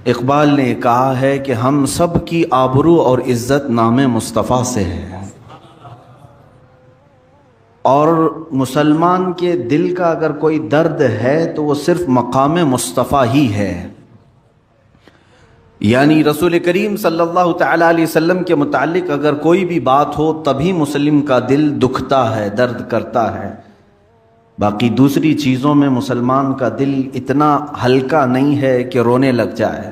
اقبال نے کہا ہے کہ ہم سب کی آبرو اور عزت نام مصطفیٰ سے ہے، اور مسلمان کے دل کا اگر کوئی درد ہے تو وہ صرف مقام مصطفیٰ ہی ہے۔ یعنی رسول کریم صلی اللہ تعالیٰ علیہ وسلم کے متعلق اگر کوئی بھی بات ہو تبھی مسلم کا دل دکھتا ہے، درد کرتا ہے، باقی دوسری چیزوں میں مسلمان کا دل اتنا ہلکا نہیں ہے کہ رونے لگ جائے۔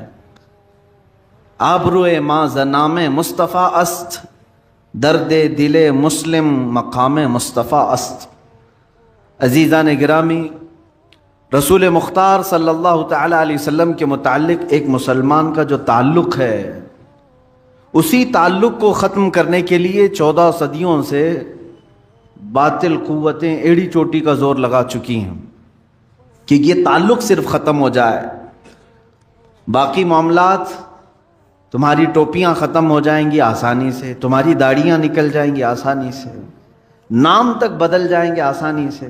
آبروئے ما ز نام مصطفیٰ است، درد دل مسلم مقام مصطفیٰ است۔ عزیزان گرامی، رسول مختار صلی اللہ تعالیٰ علیہ وسلم کے متعلق ایک مسلمان کا جو تعلق ہے، اسی تعلق کو ختم کرنے کے لیے 14 صدیوں سے باطل قوتیں ایڑی چوٹی کا زور لگا چکی ہیں کہ یہ تعلق صرف ختم ہو جائے، باقی معاملات، تمہاری ٹوپیاں ختم ہو جائیں گی آسانی سے، تمہاری داڑیاں نکل جائیں گی آسانی سے، نام تک بدل جائیں گے آسانی سے،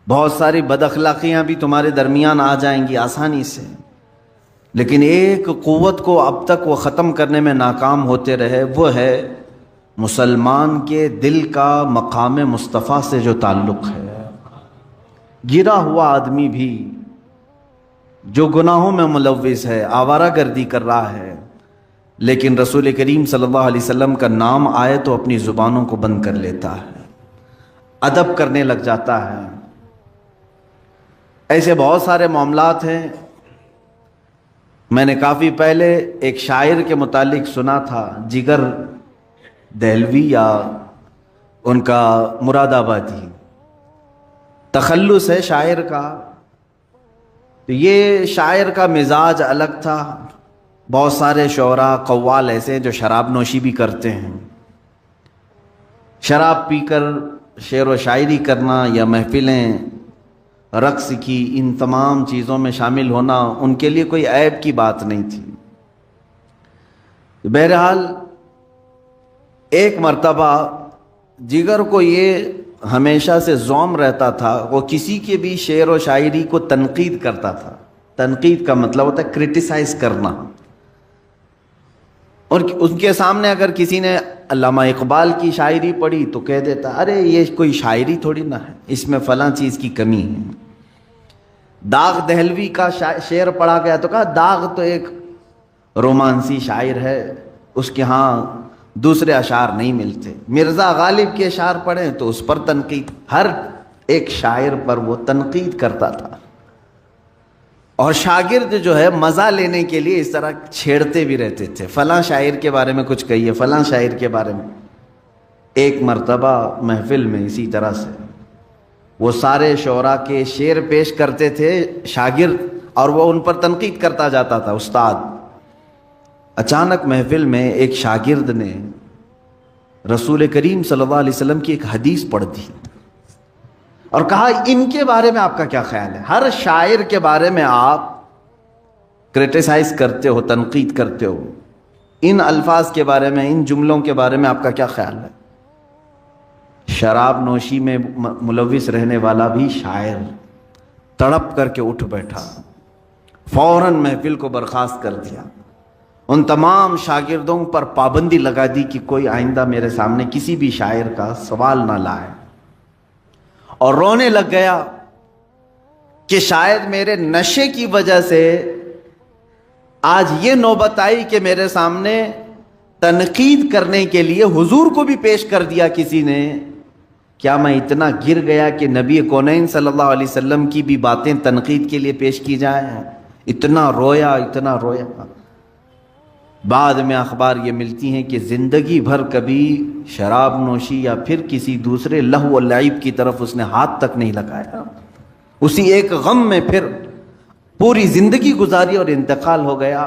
بہت ساری بد اخلاقیاں بھی تمہارے درمیان آ جائیں گی آسانی سے، لیکن ایک قوت کو اب تک وہ ختم کرنے میں ناکام ہوتے رہے، وہ ہے مسلمان کے دل کا مقام مصطفیٰ سے جو تعلق ہے۔ گرا ہوا آدمی بھی جو گناہوں میں ملوث ہے، آوارہ گردی کر رہا ہے، لیکن رسول کریم صلی اللہ علیہ وسلم کا نام آئے تو اپنی زبانوں کو بند کر لیتا ہے، ادب کرنے لگ جاتا ہے۔ ایسے بہت سارے معاملات ہیں۔ میں نے کافی پہلے ایک شاعر کے متعلق سنا تھا، جگر دہلوی یا ان کا مراد آبادی، تخلص ہے شاعر کا۔ تو یہ شاعر کا مزاج الگ تھا۔ بہت سارے شعراء قوال ایسے ہیں جو شراب نوشی بھی کرتے ہیں، شراب پی کر شعر و شاعری کرنا یا محفلیں، رقص کی، ان تمام چیزوں میں شامل ہونا ان کے لیے کوئی عیب کی بات نہیں تھی۔ بہرحال ایک مرتبہ جگر کو یہ ہمیشہ سے زوم رہتا تھا، وہ کسی کے بھی شعر و شاعری کو تنقید کرتا تھا۔ تنقید کا مطلب ہوتا ہے کرٹیسائز کرنا، اور ان کے سامنے اگر کسی نے علامہ اقبال کی شاعری پڑھی تو کہہ دیتا، ارے یہ کوئی شاعری تھوڑی نہ ہے، اس میں فلاں چیز کی کمی ہے۔ داغ دہلوی کا شعر پڑھا گیا تو کہا داغ تو ایک رومانسی شاعر ہے، اس کے ہاں دوسرے اشعار نہیں ملتے۔ مرزا غالب کے اشعار پڑھیں تو اس پر تنقید، ہر ایک شاعر پر وہ تنقید کرتا تھا، اور شاگرد جو ہے مزہ لینے کے لیے اس طرح چھیڑتے بھی رہتے تھے، فلاں شاعر کے بارے میں کچھ کہیے، فلاں شاعر کے بارے میں۔ ایک مرتبہ محفل میں اسی طرح سے وہ سارے شعراء کے شعر پیش کرتے تھے شاگرد، اور وہ ان پر تنقید کرتا جاتا تھا استاد۔ اچانک محفل میں ایک شاگرد نے رسول کریم صلی اللہ علیہ وسلم کی ایک حدیث پڑھ دی اور کہا ان کے بارے میں آپ کا کیا خیال ہے؟ ہر شاعر کے بارے میں آپ کرٹیسائز کرتے ہو، تنقید کرتے ہو، ان الفاظ کے بارے میں، ان جملوں کے بارے میں آپ کا کیا خیال ہے؟ شراب نوشی میں ملوث رہنے والا بھی شاعر تڑپ کر کے اٹھ بیٹھا، فوراً محفل کو برخاست کر دیا، ان تمام شاگردوں پر پابندی لگا دی کہ کوئی آئندہ میرے سامنے کسی بھی شاعر کا سوال نہ لائے، اور رونے لگ گیا کہ شاید میرے نشے کی وجہ سے آج یہ نوبت آئی کہ میرے سامنے تنقید کرنے کے لیے حضور کو بھی پیش کر دیا کسی نے۔ کیا میں اتنا گر گیا کہ نبی کونین صلی اللہ علیہ وسلم کی بھی باتیں تنقید کے لیے پیش کی جائیں؟ اتنا رویا، اتنا رویا۔ بعد میں اخبار یہ ملتی ہیں کہ زندگی بھر کبھی شراب نوشی یا پھر کسی دوسرے لہو و لعب کی طرف اس نے ہاتھ تک نہیں لگایا، اسی ایک غم میں پھر پوری زندگی گزاری اور انتقال ہو گیا۔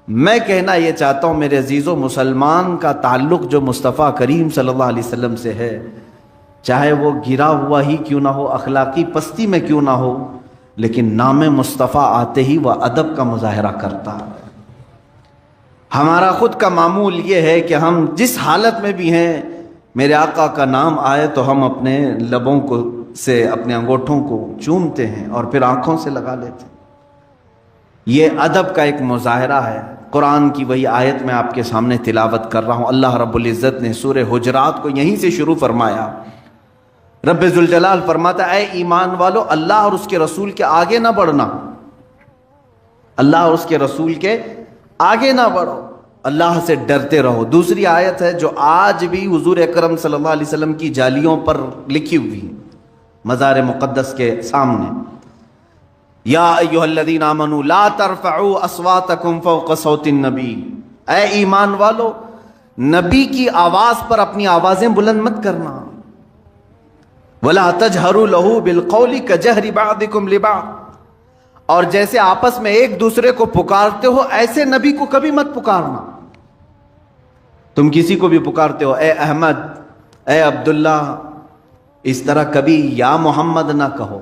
میں کہنا یہ چاہتا ہوں میرے عزیزوں، مسلمان کا تعلق جو مصطفیٰ کریم صلی اللہ علیہ وسلم سے ہے، چاہے وہ گرا ہوا ہی کیوں نہ ہو، اخلاقی پستی میں کیوں نہ ہو، لیکن نام مصطفیٰ آتے ہی وہ ادب کا مظاہرہ کرتا ہے۔ ہمارا خود کا معمول یہ ہے کہ ہم جس حالت میں بھی ہیں، میرے آقا کا نام آئے تو ہم اپنے لبوں سے اپنے انگوٹھوں کو چومتے ہیں اور پھر آنکھوں سے لگا لیتے ہیں۔ یہ ادب کا ایک مظاہرہ ہے۔ قرآن کی وہی آیت میں آپ کے سامنے تلاوت کر رہا ہوں۔ اللہ رب العزت نے سورہ حجرات کو یہیں سے شروع فرمایا۔ رب ذوالجلال فرماتا ہے اے ایمان والو اللہ اور اس کے رسول کے آگے نہ بڑھنا، اللہ اور اس کے رسول کے آگے نہ بڑھو، اللہ سے ڈرتے رہو۔ دوسری آیت ہے جو آج بھی حضور اکرم صلی اللہ علیہ وسلم کی جالیوں پر لکھی ہوئی مزار مقدس کے سامنے، یا ایھا الذین آمنوا لا ترفعوا اصواتکم فوق صوت النبی، اے ایمان والو نبی کی آواز پر اپنی آوازیں بلند مت کرنا۔ ولا تجہروا لہ بالقول کجہر بعضکم لبعض، اور جیسے آپس میں ایک دوسرے کو پکارتے ہو ایسے نبی کو کبھی مت پکارنا۔ تم کسی کو بھی پکارتے ہو اے احمد، اے عبداللہ، اس طرح کبھی یا محمد نہ کہو،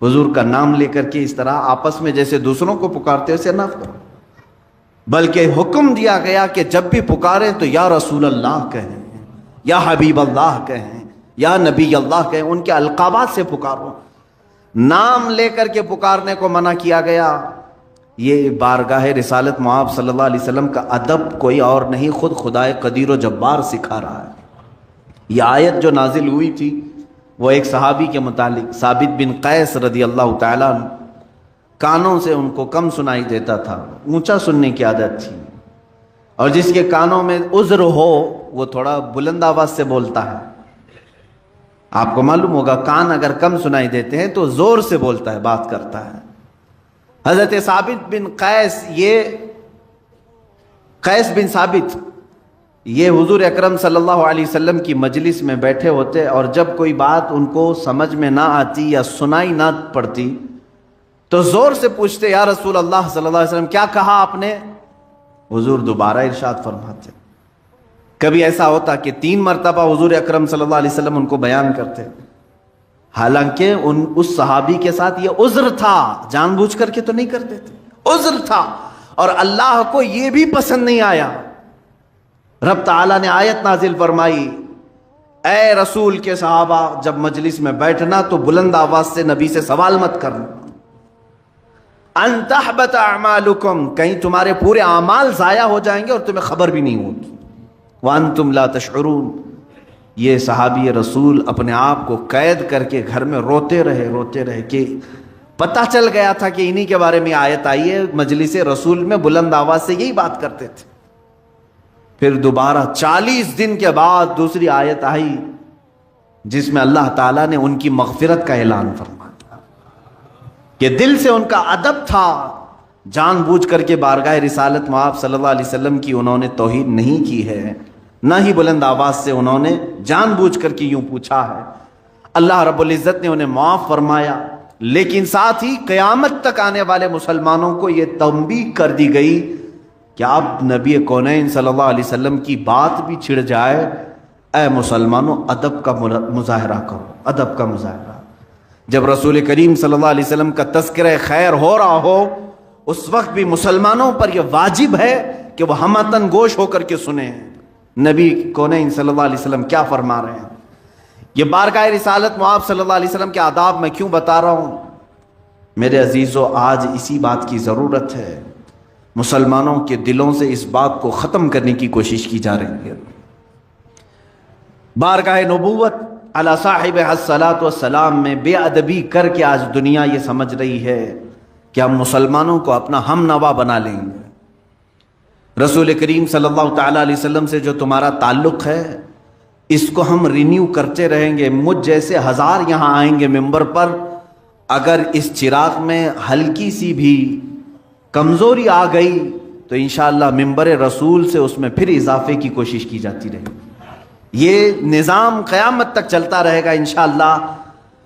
حضور کا نام لے کر کے اس طرح آپس میں جیسے دوسروں کو پکارتے ہو اسے نہ کرو، بلکہ حکم دیا گیا کہ جب بھی پکاریں تو یا رسول اللہ کہیں، یا حبیب اللہ کہیں، یا نبی اللہ کہیں، ان کے القابات سے پکارو، نام لے کر کے پکارنے کو منع کیا گیا۔ یہ بارگاہ رسالت مآب صلی اللہ علیہ وسلم کا ادب کوئی اور نہیں، خود خدائے قدیر و جبار سکھا رہا ہے۔ یہ آیت جو نازل ہوئی تھی وہ ایک صحابی کے متعلق، ثابت بن قیس رضی اللہ تعالیٰ عنہ، کانوں سے ان کو کم سنائی دیتا تھا، اونچا سننے کی عادت تھی، اور جس کے کانوں میں عذر ہو وہ تھوڑا بلند آواز سے بولتا ہے۔ آپ کو معلوم ہوگا کان اگر کم سنائی دیتے ہیں تو زور سے بولتا ہے، بات کرتا ہے۔ حضرت ثابت بن قیس، یہ قیس بن ثابت، یہ حضور اکرم صلی اللہ علیہ وسلم کی مجلس میں بیٹھے ہوتے، اور جب کوئی بات ان کو سمجھ میں نہ آتی یا سنائی نہ پڑتی تو زور سے پوچھتے یا رسول اللہ صلی اللہ علیہ وسلم کیا کہا آپ نے؟ حضور دوبارہ ارشاد فرماتے۔ کبھی ایسا ہوتا کہ 3 مرتبہ حضور اکرم صلی اللہ علیہ وسلم ان کو بیان کرتے، حالانکہ اس صحابی کے ساتھ یہ عذر تھا، جان بوجھ کر کے تو نہیں کرتے تھے، عذر تھا، اور اللہ کو یہ بھی پسند نہیں آیا۔ رب تعالیٰ نے آیت نازل فرمائی اے رسول کے صحابہ جب مجلس میں بیٹھنا تو بلند آواز سے نبی سے سوال مت کرنا، ان تحبط اعمالکم، کہیں تمہارے پورے اعمال ضائع ہو جائیں گے اور تمہیں خبر بھی نہیں ہوگی، وانتم لا تشعرون۔ یہ صحابی رسول اپنے آپ کو قید کر کے گھر میں روتے رہے کہ پتہ چل گیا تھا کہ انہی کے بارے میں آیت آئی ہے، مجلس رسول میں بلند آواز سے یہی بات کرتے تھے۔ پھر دوبارہ 40 دن کے بعد دوسری آیت آئی جس میں اللہ تعالیٰ نے ان کی مغفرت کا اعلان فرمایا کہ دل سے ان کا ادب تھا، جان بوجھ کر کے بارگاہ رسالت مآب صلی اللہ علیہ وسلم کی انہوں نے توہین نہیں کی ہے، نہ ہی بلند آواز سے انہوں نے جان بوجھ کر کے یوں پوچھا ہے۔ اللہ رب العزت نے انہیں معاف فرمایا، لیکن ساتھ ہی قیامت تک آنے والے مسلمانوں کو یہ تنبیہ کر دی گئی کہ اب نبی کونین صلی اللہ علیہ وسلم کی بات بھی چھڑ جائے، اے مسلمانوں ادب کا مظاہرہ کرو، ادب کا مظاہرہ۔ جب رسول کریم صلی اللہ علیہ وسلم کا تذکرہ خیر ہو رہا ہو اس وقت بھی مسلمانوں پر یہ واجب ہے کہ وہ ہمتن گوش ہو کر کے سنیں نبی کونین صلی اللہ علیہ وسلم کیا فرما رہے ہیں۔ یہ بارگاہ رسالت مآب صلی اللہ علیہ وسلم کے آداب میں کیوں بتا رہا ہوں میرے عزیزو؟ آج اسی بات کی ضرورت ہے، مسلمانوں کے دلوں سے اس بات کو ختم کرنے کی کوشش کی جا رہی ہے۔ بارگاہ نبوت علی صاحب الصلاۃ والسلام میں بے ادبی کر کے آج دنیا یہ سمجھ رہی ہے کہ ہم مسلمانوں کو اپنا ہم نوا بنا لیں گے۔ رسول کریم صلی اللہ تعالیٰ علیہ وسلم سے جو تمہارا تعلق ہے اس کو ہم رینیو کرتے رہیں گے۔ مجھ جیسے 1000 یہاں آئیں گے ممبر پر، اگر اس چراغ میں ہلکی سی بھی کمزوری آ گئی تو انشاءاللہ ممبر رسول سے اس میں پھر اضافے کی کوشش کی جاتی رہے گی۔ یہ نظام قیامت تک چلتا رہے گا انشاءاللہ۔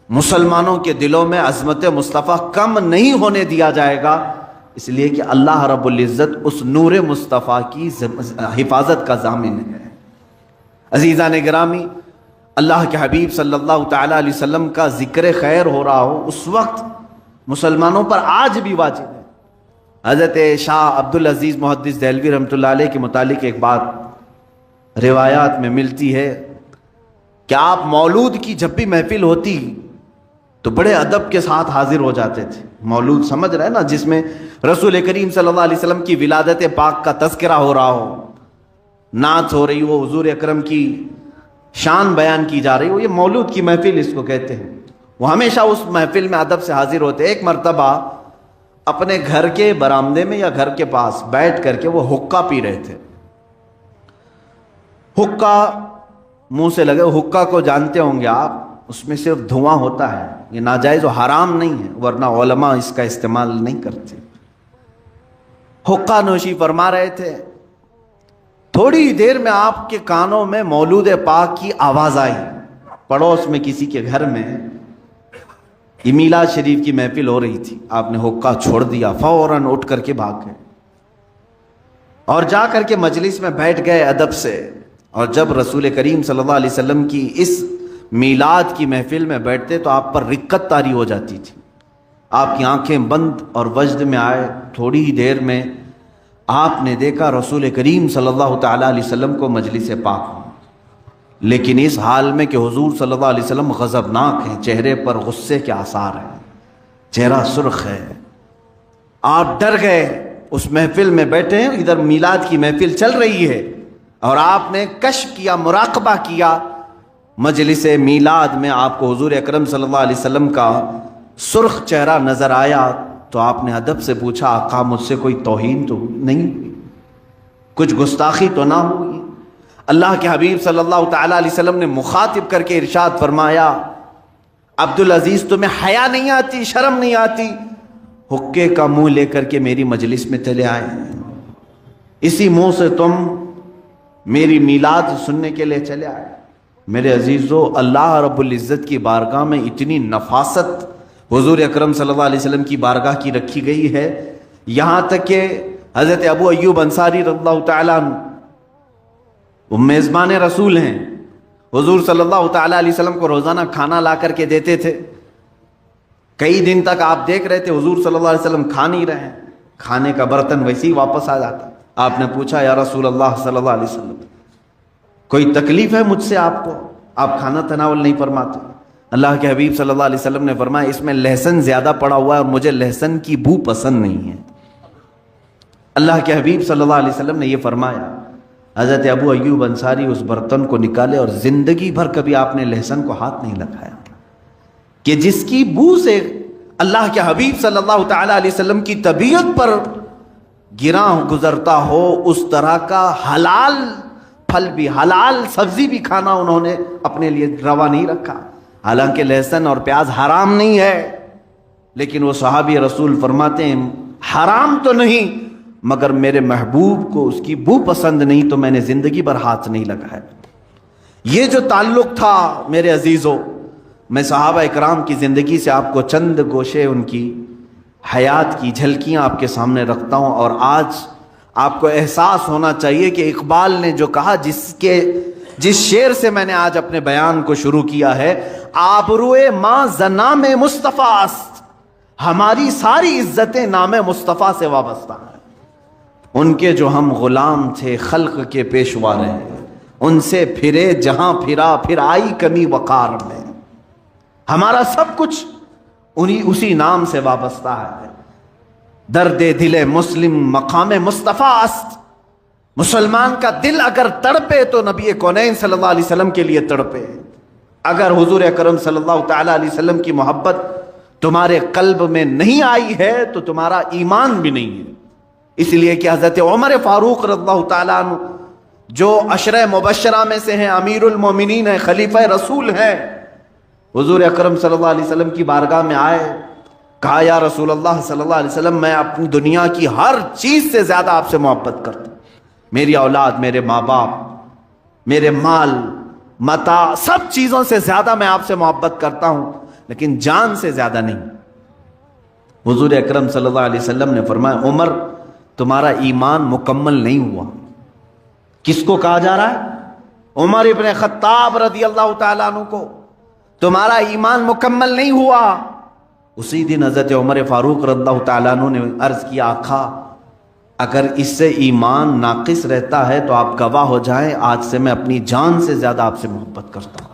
مسلمانوں کے دلوں میں عظمت مصطفیٰ کم نہیں ہونے دیا جائے گا، اس لیے کہ اللہ رب العزت اس نور مصطفیٰ کی حفاظت کا ضامن ہے۔ عزیزان گرامی، اللہ کے حبیب صلی اللہ تعالیٰ علیہ وسلم کا ذکر خیر ہو رہا ہو اس وقت مسلمانوں پر آج بھی واجب ہے۔ حضرت شاہ عبدالعزیز محدث دہلوی رحمۃ اللہ علیہ کے متعلق ایک بات روایات میں ملتی ہے کہ آپ مولود کی جب بھی محفل ہوتی تو بڑے ادب کے ساتھ حاضر ہو جاتے تھے. مولود سمجھ رہے ہیں نا، جس میں رسول کریم صلی اللہ علیہ وسلم کی ولادت پاک کا تذکرہ ہو رہا ہو، نعت ہو رہی ہو، حضور اکرم کی شان بیان کی جا رہی ہو، یہ مولود کی محفل اس کو کہتے ہیں. وہ ہمیشہ اس محفل میں ادب سے حاضر ہوتے. ایک مرتبہ اپنے گھر کے برآمدے میں یا گھر کے پاس بیٹھ کر کے وہ حقہ پی رہے تھے. حقہ منہ سے لگے. حقہ کو جانتے ہوں گے آپ، اس میں صرف دھواں ہوتا ہے، یہ ناجائز و حرام نہیں ہے، ورنہ علماء اس کا استعمال نہیں کرتے. حقہ نوشی فرما رہے تھے. تھوڑی دیر میں آپ کے کانوں میں مولود پاک کی آواز آئی. پڑوس میں کسی کے گھر میں یہ میلاد شریف کی محفل ہو رہی تھی. آپ نے حقہ چھوڑ دیا، فوراً اٹھ کر کے بھاگ گئے اور جا کر کے مجلس میں بیٹھ گئے ادب سے. اور جب رسول کریم صلی اللہ علیہ وسلم کی اس میلاد کی محفل میں بیٹھتے تو آپ پر رکت طاری ہو جاتی تھی. آپ کی آنکھیں بند اور وجد میں آئے. تھوڑی ہی دیر میں آپ نے دیکھا رسول کریم صلی اللہ تعالیٰ علیہ وسلم کو مجلس پاک ہوں، لیکن اس حال میں کہ حضور صلی اللہ علیہ وسلم غضبناک ہیں، چہرے پر غصے کے آثار ہیں، چہرہ سرخ ہے. آپ ڈر گئے. اس محفل میں بیٹھے ہیں، ادھر میلاد کی محفل چل رہی ہے اور آپ نے کشف کیا، مراقبہ کیا. مجلس میلاد میں آپ کو حضور اکرم صلی اللہ علیہ وسلم کا سرخ چہرہ نظر آیا تو آپ نے ادب سے پوچھا، آقا مجھ سے کوئی توہین تو نہیں ہوئی، کچھ گستاخی تو نہ ہوئی؟ اللہ کے حبیب صلی اللہ تعالیٰ علیہ وسلم نے مخاطب کر کے ارشاد فرمایا، عبدالعزیز تمہیں حیا نہیں آتی، شرم نہیں آتی؟ حقے کا منہ لے کر کے میری مجلس میں چلے آئے، اسی منہ سے تم میری میلاد سننے کے لیے چلے آئے. میرے عزیزو، اللہ رب العزت کی بارگاہ میں اتنی نفاست حضور اکرم صلی اللہ علیہ وسلم کی بارگاہ کی رکھی گئی ہے، یہاں تک کہ حضرت ابو ایوب انصاری رضی اللہ تعالیٰ عنہ، وہ میزبان رسول ہیں، حضور صلی اللہ تعالیٰ علیہ وسلم کو روزانہ کھانا لا کر کے دیتے تھے. کئی دن تک آپ دیکھ رہے تھے حضور صلی اللہ علیہ وسلم کھا نہیں رہے ہیں، کھانے کا برتن ویسے ہی واپس آ جاتا. آپ نے پوچھا، یا رسول اللہ صلی اللہ علیہ وسلم کوئی تکلیف ہے مجھ سے آپ کو؟ آپ کھانا تناول نہیں فرماتے. اللہ کے حبیب صلی اللہ علیہ وسلم نے فرمایا، اس میں لہسن زیادہ پڑا ہوا ہے اور مجھے لہسن کی بو پسند نہیں ہے. اللہ کے حبیب صلی اللہ علیہ وسلم نے یہ فرمایا. حضرت ابو ایوب انصاری اس برتن کو نکالے اور زندگی بھر کبھی آپ نے لہسن کو ہاتھ نہیں لگایا، کہ جس کی بو سے اللہ کے حبیب صلی اللہ تعالیٰ علیہ وسلم کی طبیعت پر گراں گزرتا ہو، اس طرح کا حلال پھل بھی، حلال سبزی بھی کھانا انہوں نے اپنے لیے روا نہیں رکھا. حالانکہ لہسن اور پیاز حرام نہیں ہے، لیکن وہ صحابی رسول فرماتے ہیں حرام تو نہیں مگر میرے محبوب کو اس کی بو پسند نہیں تو میں نے زندگی بھر ہاتھ نہیں لگایا. یہ جو تعلق تھا میرے عزیزوں، میں صحابہ اکرام کی زندگی سے آپ کو چند گوشے ان کی حیات کی جھلکیاں آپ کے سامنے رکھتا ہوں. اور آج آپ کو احساس ہونا چاہیے کہ اقبال نے جو کہا، جس شعر سے میں نے آج اپنے بیان کو شروع کیا ہے، آبروئے ماں زنام مصطفیٰ است، ہماری ساری عزتیں نام مصطفیٰ سے وابستہ ہیں. ان کے جو ہم غلام تھے خلق کے پیشوا رہے، ان سے پھرے جہاں پھرا، پھر آئی کمی وقار میں. ہمارا سب کچھ اسی نام سے وابستہ ہے. درد دل مسلم مقام مصطفیٰ است. مسلمان کا دل اگر تڑپے تو نبی کونین صلی اللہ علیہ وسلم کے لیے تڑپے. اگر حضور اکرم صلی اللہ تعالیٰ علیہ وسلم کی محبت تمہارے قلب میں نہیں آئی ہے تو تمہارا ایمان بھی نہیں ہے. اس لیے کہ حضرت عمر فاروق رضی اللہ تعالیٰ عنہ جو عشرہ مبشرہ میں سے ہیں، امیر المومنین ہیں، خلیفہ رسول ہیں، حضور اکرم صلی اللہ علیہ وسلم کی بارگاہ میں آئے، کہا یا رسول اللہ صلی اللہ علیہ وسلم، میں اپنی دنیا کی ہر چیز سے زیادہ آپ سے محبت کرتا ہوں. میری اولاد، میرے ماں باپ، میرے مال متاع، سب چیزوں سے زیادہ میں آپ سے محبت کرتا ہوں، لیکن جان سے زیادہ نہیں. حضور اکرم صلی اللہ علیہ وسلم نے فرمایا، عمر تمہارا ایمان مکمل نہیں ہوا. کس کو کہا جا رہا ہے؟ عمر ابن خطاب رضی اللہ تعالیٰ عنہ کو. تمہارا ایمان مکمل نہیں ہوا. اسی دن حضرت عمر فاروق رضی اللہ تعالیٰ عنہ نے عرض کیا، آقا اگر اس سے ایمان ناقص رہتا ہے تو آپ گواہ ہو جائیں، آج سے میں اپنی جان سے زیادہ آپ سے محبت کرتا ہوں.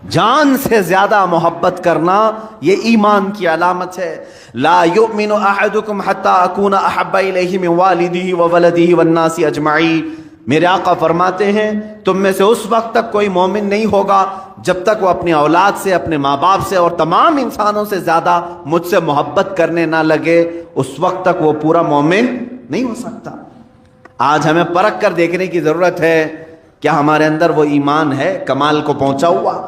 جان سے زیادہ محبت کرنا یہ ایمان کی علامت ہے. لا یؤمن احدکم حتی اکون احب الیہ من والدہ وولدہ والناس اجمعین. میرے آقا فرماتے ہیں تم میں سے اس وقت تک کوئی مومن نہیں ہوگا جب تک وہ اپنی اولاد سے، اپنے ماں باپ سے اور تمام انسانوں سے زیادہ مجھ سے محبت کرنے نہ لگے، اس وقت تک وہ پورا مومن نہیں ہو سکتا. آج ہمیں پرکھ کر دیکھنے کی ضرورت ہے کیا ہمارے اندر وہ ایمان ہے کمال کو پہنچا ہوا.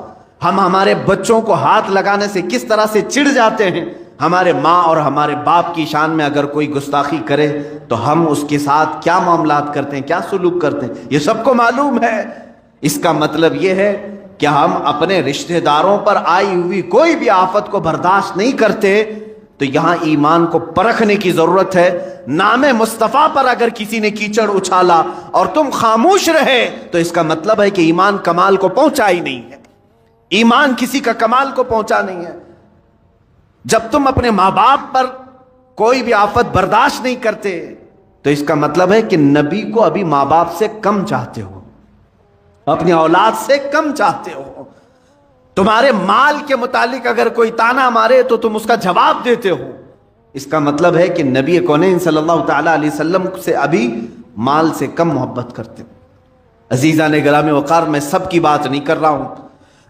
ہم ہمارے بچوں کو ہاتھ لگانے سے کس طرح سے چڑ جاتے ہیں. ہمارے ماں اور ہمارے باپ کی شان میں اگر کوئی گستاخی کرے تو ہم اس کے ساتھ کیا معاملات کرتے ہیں، کیا سلوک کرتے ہیں، یہ سب کو معلوم ہے. اس کا مطلب یہ ہے کہ ہم اپنے رشتہ داروں پر آئی ہوئی کوئی بھی آفت کو برداشت نہیں کرتے. تو یہاں ایمان کو پرکھنے کی ضرورت ہے. نام مصطفیٰ پر اگر کسی نے کیچڑ اچھالا اور تم خاموش رہے تو اس کا مطلب ہے کہ ایمان کمال کو پہنچا ہی نہیں ہے. ایمان کسی کا کمال کو پہنچا نہیں ہے. جب تم اپنے ماں باپ پر کوئی بھی آفت برداشت نہیں کرتے تو اس کا مطلب ہے کہ نبی کو ابھی ماں باپ سے کم چاہتے ہو، اپنی اولاد سے کم چاہتے ہو. تمہارے مال کے متعلق اگر کوئی تانا مارے تو تم اس کا جواب دیتے ہو. اس کا مطلب ہے کہ نبی کونین صلی اللہ تعالی علیہ وسلم سے ابھی مال سے کم محبت کرتے ہو. عزیزان گرامی وقار، میں سب کی بات نہیں کر رہا ہوں.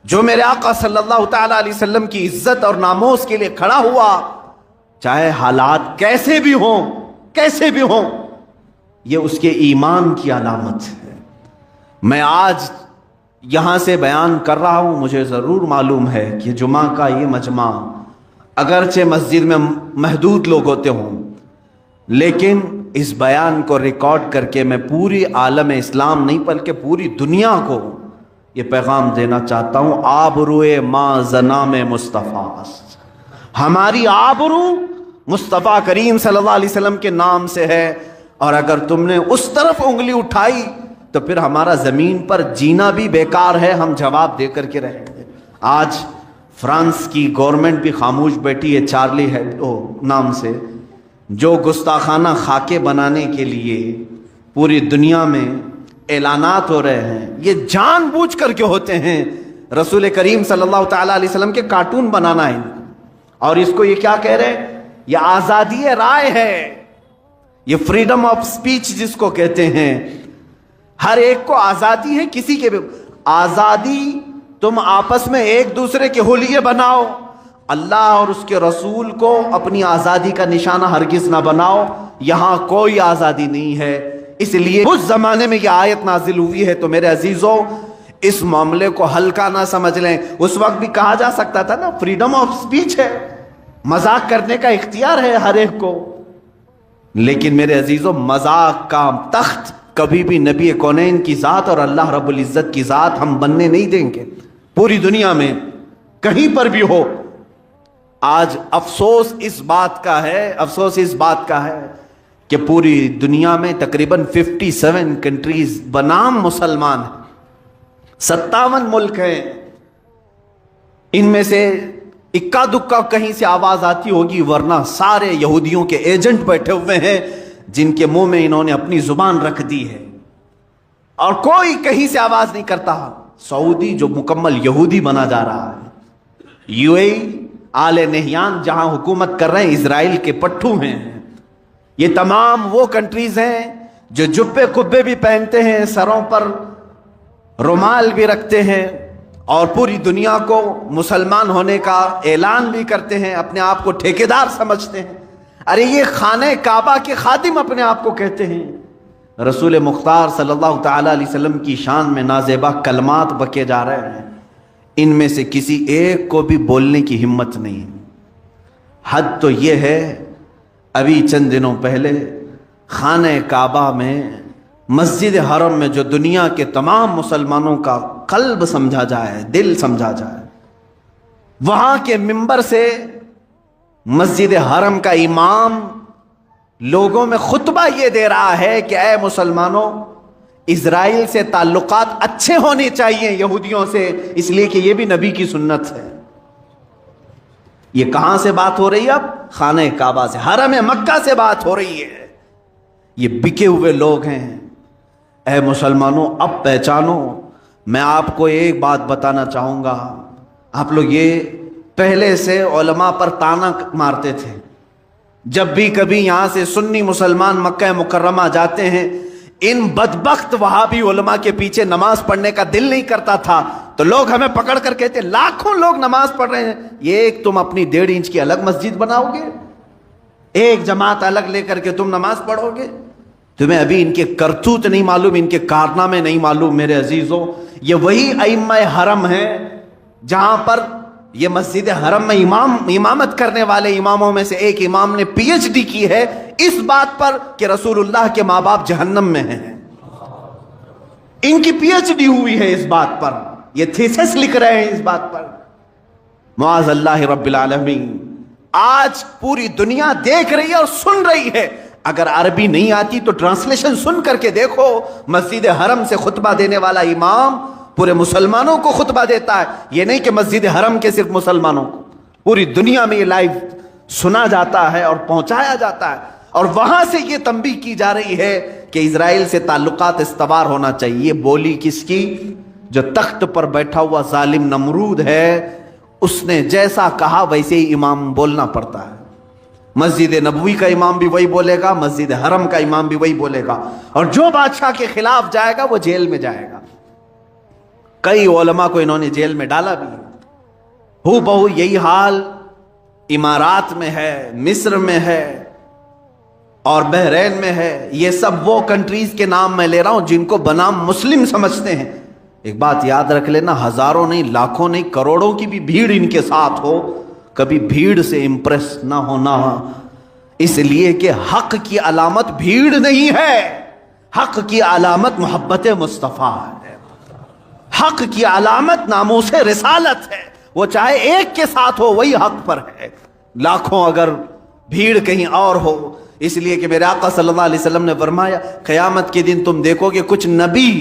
جو میرے آقا صلی اللہ تعالی علیہ وسلم کی عزت اور ناموس کے لیے کھڑا ہوا، چاہے حالات کیسے بھی ہوں، یہ اس کے ایمان کی علامت ہے. میں آج یہاں سے بیان کر رہا ہوں، مجھے ضرور معلوم ہے کہ جمعہ کا یہ مجمع اگرچہ مسجد میں محدود لوگ ہوتے ہوں، لیکن اس بیان کو ریکارڈ کر کے میں پوری عالم اسلام نہیں بلکہ پوری دنیا کو یہ پیغام دینا چاہتا ہوں. آبروئے ماں زنام مصطفیٰ، ہماری آبرو مصطفیٰ کریم صلی اللہ علیہ وسلم کے نام سے ہے. اور اگر تم نے اس طرف انگلی اٹھائی تو پھر ہمارا زمین پر جینا بھی بیکار ہے، ہم جواب دے کر کے رہیں گے. آج فرانس کی گورنمنٹ بھی خاموش بیٹھی ہے چارلی ہیبڈو نام سے، جو گستاخانہ خاکے بنانے کے لیے پوری دنیا میں اعلانات ہو رہے ہیں. یہ جان بوجھ کر کے ہوتے ہیں. رسول کریم صلی اللہ تعالی علیہ وسلم کے کارٹون بنانا ہے، اور اس کو یہ کیا کہہ رہے ہیں؟ یہ آزادی رائے ہے، یہ فریڈم آف سپیچ جس کو کہتے ہیں. ہر ایک کو آزادی ہے، کسی کے بھی آزادی. تم آپس میں ایک دوسرے کے حلیے بناؤ، اللہ اور اس کے رسول کو اپنی آزادی کا نشانہ ہرگز نہ بناؤ. یہاں کوئی آزادی نہیں ہے. اس لیے اس زمانے میں یہ آیت نازل ہوئی ہے. تو میرے عزیزوں، اس معاملے کو ہلکا نہ سمجھ لیں. اس وقت بھی کہا جا سکتا تھا نا فریڈم آف سپیچ ہے، مذاق کرنے کا اختیار ہے ہر ایک کو. لیکن میرے عزیزوں، مذاق کا تخت کبھی بھی نبی کونین کی ذات اور اللہ رب العزت کی ذات ہم بننے نہیں دیں گے. پوری دنیا میں کہیں پر بھی ہو. آج افسوس اس بات کا ہے کہ پوری دنیا میں تقریباً 57 کنٹریز بنام مسلمان ہیں، 57 ملک ہیں. ان میں سے اکا دکا کہیں سے آواز آتی ہوگی، ورنہ سارے یہودیوں کے ایجنٹ بیٹھے ہوئے ہیں جن کے منہ میں انہوں نے اپنی زبان رکھ دی ہے، اور کوئی کہیں سے آواز نہیں کرتا. سعودی جو مکمل یہودی بنا جا رہا ہے، یو اے آل نہیان جہاں حکومت کر رہے ہیں اسرائیل کے پٹھو ہیں. یہ تمام وہ کنٹریز ہیں جو جبے کبے بھی پہنتے ہیں، سروں پر رومال بھی رکھتے ہیں، اور پوری دنیا کو مسلمان ہونے کا اعلان بھی کرتے ہیں، اپنے آپ کو ٹھیکیدار سمجھتے ہیں. ارے یہ خانہ کعبہ کے خادم اپنے آپ کو کہتے ہیں. رسول مختار صلی اللہ تعالی علیہ وسلم کی شان میں نازیبا کلمات بکے جا رہے ہیں، ان میں سے کسی ایک کو بھی بولنے کی ہمت نہیں. حد تو یہ ہے، ابھی چند دنوں پہلے خانہ کعبہ میں، مسجد حرم میں، جو دنیا کے تمام مسلمانوں کا قلب سمجھا جائے، دل سمجھا جائے، وہاں کے منبر سے مسجد حرم کا امام لوگوں میں خطبہ یہ دے رہا ہے کہ اے مسلمانوں، اسرائیل سے تعلقات اچھے ہونے چاہیے یہودیوں سے، اس لیے کہ یہ بھی نبی کی سنت ہے. یہ کہاں سے بات ہو رہی ہے؟ اب خانہ کعبہ سے، حرم مکہ سے بات ہو رہی ہے. یہ بکے ہوئے لوگ ہیں. اے مسلمانوں، اب پہچانو. میں آپ کو ایک بات بتانا چاہوں گا، آپ لوگ یہ پہلے سے علماء پر تانا مارتے تھے، جب بھی کبھی یہاں سے سنی مسلمان مکہ مکرمہ جاتے ہیں، ان بدبخت وہابی علماء کے پیچھے نماز پڑھنے کا دل نہیں کرتا تھا، تو لوگ ہمیں پکڑ کر کہتے لاکھوں لوگ نماز پڑھ رہے ہیں، یہ ایک تم اپنی 1.5 انچ کی الگ مسجد بناؤ گے، ایک جماعت الگ لے کر کے تم نماز پڑھو گے؟ تمہیں ابھی ان کے کرتوت نہیں معلوم، ان کے کارنامے نہیں معلوم میرے عزیزوں۔ یہ وہی ائمہ حرم ہیں جہاں پر یہ مسجد حرم میں امامت کرنے والے اماموں میں سے ایک امام نے پی ایچ ڈی کی ہے اس بات پر کہ رسول اللہ کے ماں باپ جہنم میں ہیں، ان کی پی ایچ ڈی ہوئی ہے اس بات پر، یہ تھیسس لکھ رہے ہیں اس بات پر۔ معاذ اللہ رب العالمین، آج پوری دنیا دیکھ رہی ہے اور سن رہی ہے، اگر عربی نہیں آتی تو ٹرانسلیشن سن کر کے دیکھو، مسجد حرم سے خطبہ دینے والا امام پورے مسلمانوں کو خطبہ دیتا ہے، یہ نہیں کہ مسجد حرم کے صرف مسلمانوں کو، پوری دنیا میں یہ لائیو سنا جاتا ہے اور پہنچایا جاتا ہے، اور وہاں سے یہ تنبیہ کی جا رہی ہے کہ اسرائیل سے تعلقات استوار ہونا چاہیے۔ یہ بولی کس کی؟ جو تخت پر بیٹھا ہوا ظالم نمرود ہے، اس نے جیسا کہا ویسے ہی امام بولنا پڑتا ہے۔ مسجد نبوی کا امام بھی وہی بولے گا، مسجد حرم کا امام بھی وہی بولے گا، اور جو بادشاہ کے خلاف جائے گا وہ جیل میں جائے گا۔ کئی علماء کو انہوں نے جیل میں ڈالا بھی، ہو بہو یہی حال امارات میں ہے، مصر میں ہے اور بحرین میں ہے۔ یہ سب وہ کنٹریز کے نام میں لے رہا ہوں جن کو بنام مسلم سمجھتے ہیں۔ ایک بات یاد رکھ لینا، ہزاروں نہیں، لاکھوں نہیں، کروڑوں کی بھی بھیڑ ان کے ساتھ ہو، کبھی بھیڑ سے امپریس نہ ہونا، اس لیے کہ حق کی علامت بھیڑ نہیں ہے، حق کی علامت محبت مصطفیٰ ہے، حق کی علامت ناموس رسالت ہے، وہ چاہے ایک کے ساتھ ہو وہی حق پر ہے، لاکھوں اگر بھیڑ کہیں اور ہو۔ اس لیے کہ میرے آقا صلی اللہ علیہ وسلم نے فرمایا قیامت کے دن تم دیکھو گے کچھ نبی،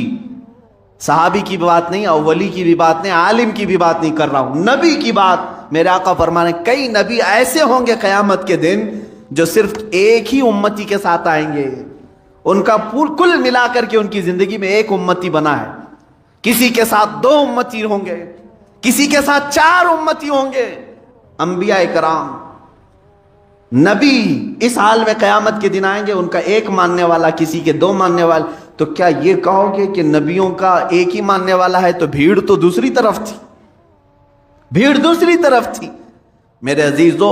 صحابی کی بات نہیں، اولی کی بھی بات نہیں، عالم کی بھی بات نہیں کر رہا ہوں، نبی کی بات میرے آقا فرمانے، کئی نبی ایسے ہوں گے قیامت کے دن جو صرف ایک ہی امتی کے ساتھ آئیں گے، ان کا کل ملا کر کے ان کی زندگی میں ایک امتی بنا ہے، کسی کے ساتھ 2 امتی ہوں گے، کسی کے ساتھ 4 امتی ہوں گے۔ انبیاء کرام، نبی اس حال میں قیامت کے دن آئیں گے، ان کا ایک ماننے والا، کسی کے 2 ماننے والے، تو کیا یہ کہو گے کہ نبیوں کا ایک ہی ماننے والا ہے تو بھیڑ تو دوسری طرف تھی، بھیڑ دوسری طرف تھی۔ میرے عزیزو،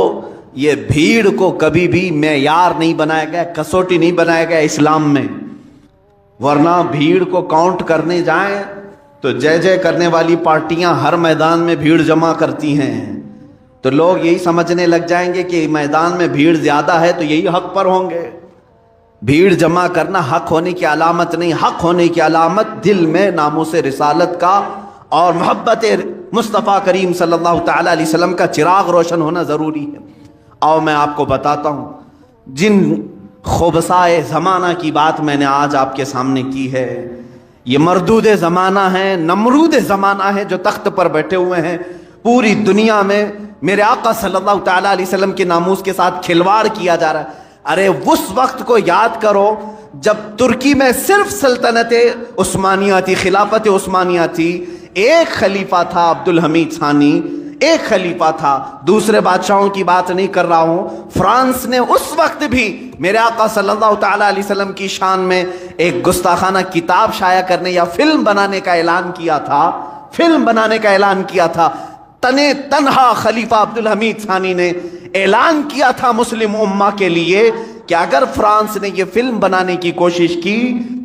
یہ بھیڑ کو کبھی بھی معیار نہیں بنایا گیا، کسوٹی نہیں بنایا گیا اسلام میں، ورنہ بھیڑ کو کاؤنٹ کرنے جائیں تو جے جے کرنے والی پارٹیاں ہر میدان میں بھیڑ جمع کرتی ہیں، تو لوگ یہی سمجھنے لگ جائیں گے کہ میدان میں بھیڑ زیادہ ہے تو یہی حق پر ہوں گے۔ بھیڑ جمع کرنا حق ہونے کی علامت نہیں، حق ہونے کی علامت دل میں ناموس رسالت کا اور محبت مصطفیٰ کریم صلی اللہ تعالی علیہ وسلم کا چراغ روشن ہونا ضروری ہے۔ اور میں آپ کو بتاتا ہوں، جن خبثائے زمانہ کی بات میں نے آج آپ کے سامنے کی ہے، یہ مردود زمانہ ہیں، نمرود زمانہ ہیں جو تخت پر بیٹھے ہوئے ہیں، پوری دنیا میں میرے آقا صلی اللہ تعالی علیہ وسلم کے ناموس کے ساتھ کھلواڑ کیا جا رہا ہے۔ ارے اس وقت کو یاد کرو جب ترکی میں صرف سلطنت عثمانیہ تھی، خلافت عثمانیہ تھی، ایک خلیفہ تھا عبد الحمید ثانی، ایک خلیفہ تھا، دوسرے بادشاہوں کی بات نہیں کر رہا ہوں۔ فرانس نے اس وقت بھی میرے آقا صلی اللہ تعالی علیہ وسلم کی شان میں ایک گستاخانہ کتاب شائع کرنے یا فلم بنانے کا اعلان کیا تھا، فلم بنانے کا اعلان کیا تھا۔ تنہا خلیفہ عبد الحمید ثانی نے اعلان کیا تھا مسلم امہ کے لیے کہ اگر فرانس نے یہ فلم بنانے کی کوشش کی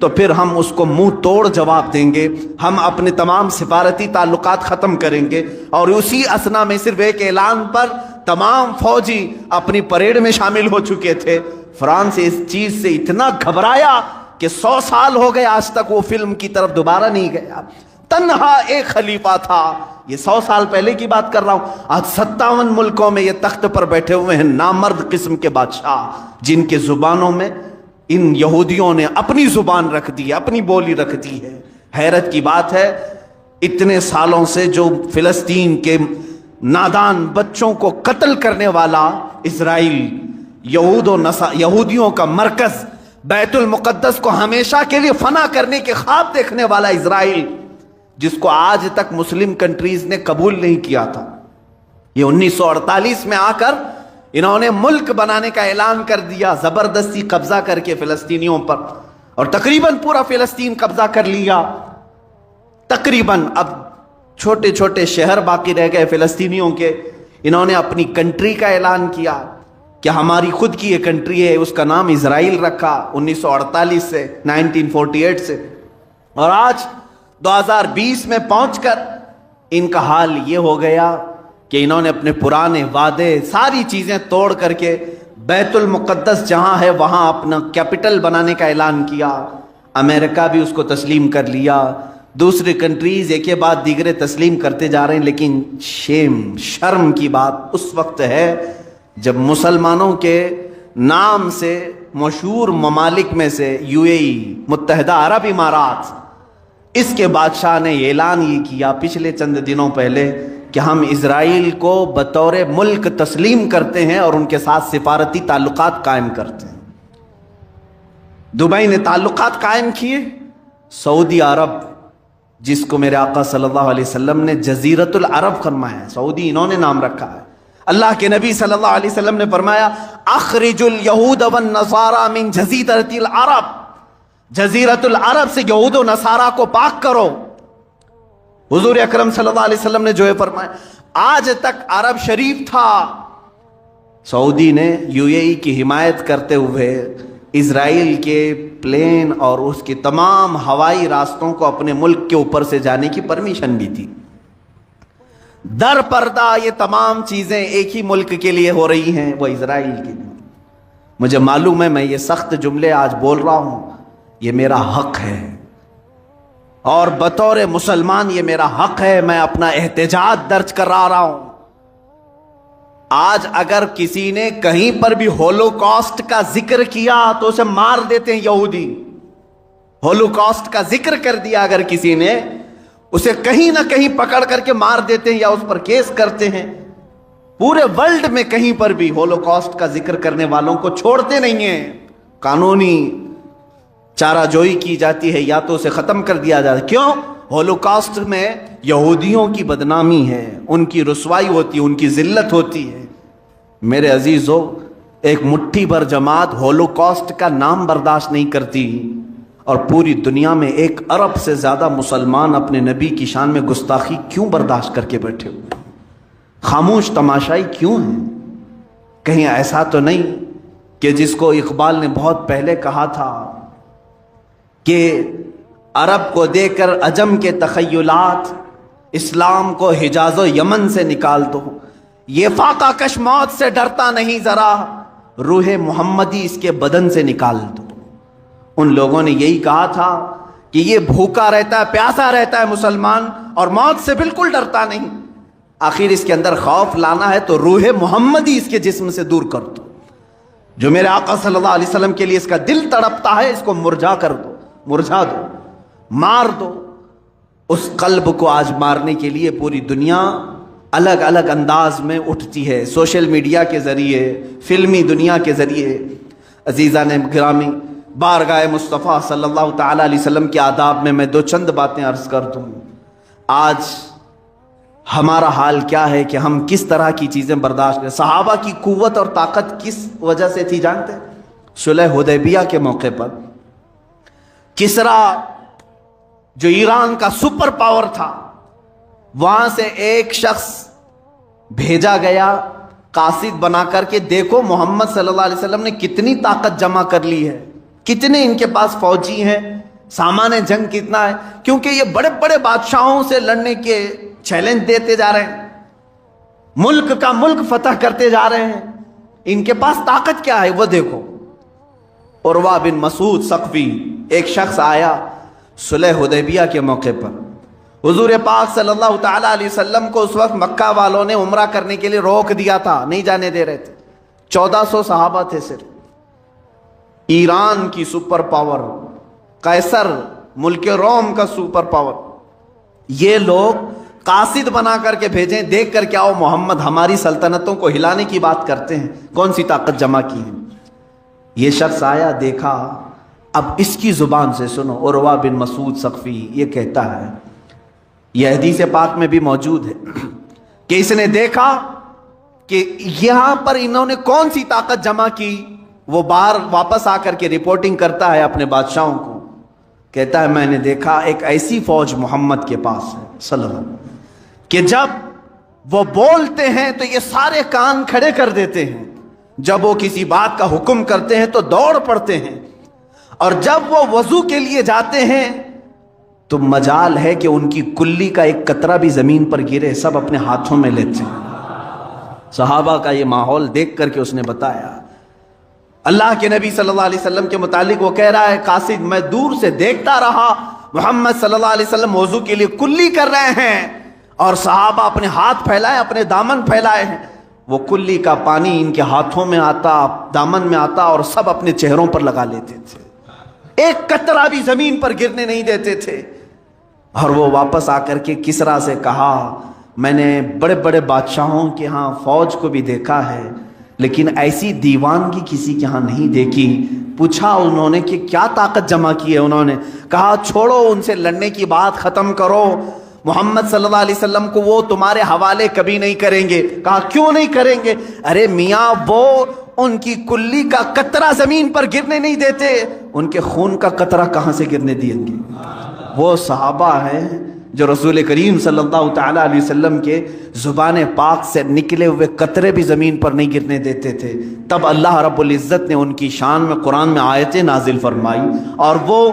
تو پھر ہم اس کو منہ توڑ جواب دیں گے، ہم اپنے تمام سفارتی تعلقات ختم کریں گے۔ اور اسی اثنا میں صرف ایک اعلان پر تمام فوجی اپنی پریڈ میں شامل ہو چکے تھے۔ فرانس اس چیز سے اتنا گھبرایا کہ 100 سال ہو گئے آج تک وہ فلم کی طرف دوبارہ نہیں گیا۔ تنہا ایک خلیفہ تھا، یہ 100 سال پہلے کی بات کر رہا ہوں۔ آج 57 ملکوں میں یہ تخت پر بیٹھے ہوئے ہیں نامرد قسم کے بادشاہ، جن کے زبانوں میں ان یہودیوں نے اپنی زبان رکھ دی ہے، اپنی بولی رکھ دی ہے۔ حیرت کی بات ہے، اتنے سالوں سے جو فلسطین کے نادان بچوں کو قتل کرنے والا اسرائیل، یہودیوں کا مرکز، بیت المقدس کو ہمیشہ کے لیے فنا کرنے کے خواب دیکھنے والا اسرائیل، جس کو آج تک مسلم کنٹریز نے قبول نہیں کیا تھا. یہ 1948 میں آ کر انہوں نے ملک بنانے کا اعلان کر دیا، زبردستی قبضہ کر کے فلسطینیوں پر، اور تقریباً پورا فلسطین قبضہ کر لیا. تقریباً اب چھوٹے چھوٹے شہر باقی رہ گئے فلسطینیوں کے. انہوں نے اپنی کنٹری کا اعلان کیا کہ ہماری خود کی یہ کنٹری ہے، اس کا نام اسرائیل رکھا 1948 سے 1948 سے. اور آج 2020 میں پہنچ کر ان کا حال یہ ہو گیا کہ انہوں نے اپنے پرانے وعدے ساری چیزیں توڑ کر کے بیت المقدس جہاں ہے وہاں اپنا کیپٹل بنانے کا اعلان کیا. امریکہ بھی اس کو تسلیم کر لیا، دوسری کنٹریز ایک کے بعد دیگرے تسلیم کرتے جا رہے ہیں. لیکن شرم کی بات اس وقت ہے جب مسلمانوں کے نام سے مشہور ممالک میں سے UAE متحدہ عرب امارات، اس کے بادشاہ نے اعلان یہ کیا پچھلے چند دنوں پہلے کہ ہم اسرائیل کو بطور ملک تسلیم کرتے ہیں اور ان کے ساتھ سفارتی تعلقات قائم کرتے ہیں. دبئی نے تعلقات قائم کیے. سعودی عرب، جس کو میرے آقا صلی اللہ علیہ وسلم نے جزیرت العرب فرمایا ہے، سعودی انہوں نے نام رکھا ہے. اللہ کے نبی صلی اللہ علیہ وسلم نے فرمایا اخرج الیہود والنصارى من جزیرت العرب، جزیرت العرب سے یہود و نصارہ کو پاک کرو. حضور اکرم صلی اللہ علیہ وسلم نے جو ہے فرمایا. آج تک عرب شریف تھا. سعودی نے UAE کی حمایت کرتے ہوئے اسرائیل کے پلین اور اس کے تمام ہوائی راستوں کو اپنے ملک کے اوپر سے جانے کی پرمیشن بھی تھی. در پردہ یہ تمام چیزیں ایک ہی ملک کے لیے ہو رہی ہیں، وہ اسرائیل کے لیے. مجھے معلوم ہے میں یہ سخت جملے آج بول رہا ہوں، یہ میرا حق ہے، اور بطور مسلمان یہ میرا حق ہے. میں اپنا احتجاج درج کرا رہا ہوں. آج اگر کسی نے کہیں پر بھی ہولوکاسٹ کا ذکر کیا تو اسے مار دیتے ہیں یہودی. ہولوکاسٹ کا ذکر کر دیا اگر کسی نے، اسے کہیں نہ کہیں پکڑ کر کے مار دیتے ہیں یا اس پر کیس کرتے ہیں. پورے ورلڈ میں کہیں پر بھی ہولوکاسٹ کا ذکر کرنے والوں کو چھوڑتے نہیں ہیں. قانونی چارہ جوئی کی جاتی ہے یا تو اسے ختم کر دیا جاتا ہے. کیوں؟ ہولوکاسٹ میں یہودیوں کی بدنامی ہے، ان کی رسوائی ہوتی ہے، ان کی ذلت ہوتی ہے. میرے عزیزو، ایک مٹھی بھر جماعت ہولوکاسٹ کا نام برداشت نہیں کرتی، اور پوری دنیا میں 1 ارب سے زیادہ مسلمان اپنے نبی کی شان میں گستاخی کیوں برداشت کر کے بیٹھے ہوئے؟ خاموش تماشائی کیوں ہیں؟ کہیں ایسا تو نہیں کہ جس کو اقبال نے بہت پہلے کہا تھا کہ عرب کو دے کر عجم کے تخیلات، اسلام کو حجاز و یمن سے نکال دو، یہ فاقہ کش موت سے ڈرتا نہیں ذرا، روح محمدی اس کے بدن سے نکال دو. ان لوگوں نے یہی کہا تھا کہ یہ بھوکا رہتا ہے، پیاسا رہتا ہے مسلمان، اور موت سے بالکل ڈرتا نہیں. آخر اس کے اندر خوف لانا ہے تو روح محمدی اس کے جسم سے دور کر دو. جو میرے آقا صلی اللہ علیہ وسلم کے لیے اس کا دل تڑپتا ہے، اس کو مرجھا کر دو، مرجھا دو، مار دو. اس قلب کو آج مارنے کے لیے پوری دنیا الگ الگ انداز میں اٹھتی ہے، سوشل میڈیا کے ذریعے، فلمی دنیا کے ذریعے. عزیزان گرامی، بارگاہ مصطفیٰ صلی اللہ تعالی علیہ وسلم کے آداب میں 2 چند باتیں عرض کر دوں. آج ہمارا حال کیا ہے کہ ہم کس طرح کی چیزیں برداشت کریں. صحابہ کی قوت اور طاقت کس وجہ سے تھی جانتے ہیں؟ صلح حدیبیہ کے موقع پر کسرا جو ایران کا سپر پاور تھا، وہاں سے ایک شخص بھیجا گیا قاصد بنا کر کے، دیکھو محمد صلی اللہ علیہ وسلم نے کتنی طاقت جمع کر لی ہے، کتنے ان کے پاس فوجی ہیں، سامان جنگ کتنا ہے. کیونکہ یہ بڑے بڑے بادشاہوں سے لڑنے کے چیلنج دیتے جا رہے ہیں، ملک کا ملک فتح کرتے جا رہے ہیں، ان کے پاس طاقت کیا ہے وہ دیکھو. عروہ بن مسعود ثقفی ایک شخص آیا صلح حدیبیہ کے موقع پر. حضور پاک صلی اللہ تعالی علیہ وسلم کو اس وقت مکہ والوں نے عمرہ کرنے کے لیے روک دیا تھا، نہیں جانے دے رہے تھے. 1400 صحابہ تھے صرف. ایران کی سپر پاور، قیصر ملک روم کا سپر پاور، یہ لوگ قاصد بنا کر کے بھیجیں، دیکھ کر کے آؤ محمد ہماری سلطنتوں کو ہلانے کی بات کرتے ہیں، کون سی طاقت جمع کی ہے. یہ شخص آیا، دیکھا. اب اس کی زبان سے سنو. عروہ بن مسعود ثقفی یہ کہتا ہے یہ حدیث پاک میں بھی موجود ہے کہ اس نے دیکھا کہ یہاں پر انہوں نے کون سی طاقت جمع کی. وہ باہر واپس آ کر کے رپورٹنگ کرتا ہے اپنے بادشاہوں کو, کہتا ہے میں نے دیکھا ایک ایسی فوج محمد کے پاس ہے صلی اللہ علیہ وسلم کہ جب وہ بولتے ہیں تو یہ سارے کان کھڑے کر دیتے ہیں, جب وہ کسی بات کا حکم کرتے ہیں تو دوڑ پڑتے ہیں, اور جب وہ وضو کے لیے جاتے ہیں تو مجال ہے کہ ان کی کلی کا ایک قطرہ بھی زمین پر گرے, سب اپنے ہاتھوں میں لیتے ہیں. صحابہ کا یہ ماحول دیکھ کر کے اس نے بتایا. اللہ کے نبی صلی اللہ علیہ وسلم کے متعلق وہ کہہ رہا ہے, قاصد میں دور سے دیکھتا رہا محمد صلی اللہ علیہ وسلم وضو کے لیے کلی کر رہے ہیں اور صحابہ اپنے ہاتھ پھیلائے, اپنے دامن پھیلائے ہیں. وہ کلی کا پانی ان کے ہاتھوں میں آتا, دامن میں آتا, اور سب اپنے چہروں پر لگا لیتے تھے, ایک قطرہ بھی زمین پر گرنے نہیں دیتے تھے. اور وہ واپس آ کر کے کسرا سے کہا میں نے بڑے بڑے بادشاہوں کے ہاں فوج کو بھی دیکھا ہے لیکن ایسی دیوانگی کسی کے ہاں نہیں دیکھی. پوچھا انہوں نے کہ کیا طاقت جمع کی ہے, انہوں نے کہا چھوڑو ان سے لڑنے کی بات ختم کرو, محمد صلی اللہ علیہ وسلم کو وہ تمہارے حوالے کبھی نہیں کریں گے. کہا کیوں نہیں کریں گے؟ ارے میاں وہ ان کی کلی کا قطرہ زمین پر گرنے نہیں دیتے, ان کے خون کا قطرہ کہاں سے گرنے دیں گے؟ وہ صحابہ ہیں جو رسول کریم صلی اللہ تعالی علیہ وسلم کے زبان پاک سے نکلے ہوئے قطرے بھی زمین پر نہیں گرنے دیتے تھے. تب اللہ رب العزت نے ان کی شان میں قرآن میں آیتیں نازل فرمائی, اور وہ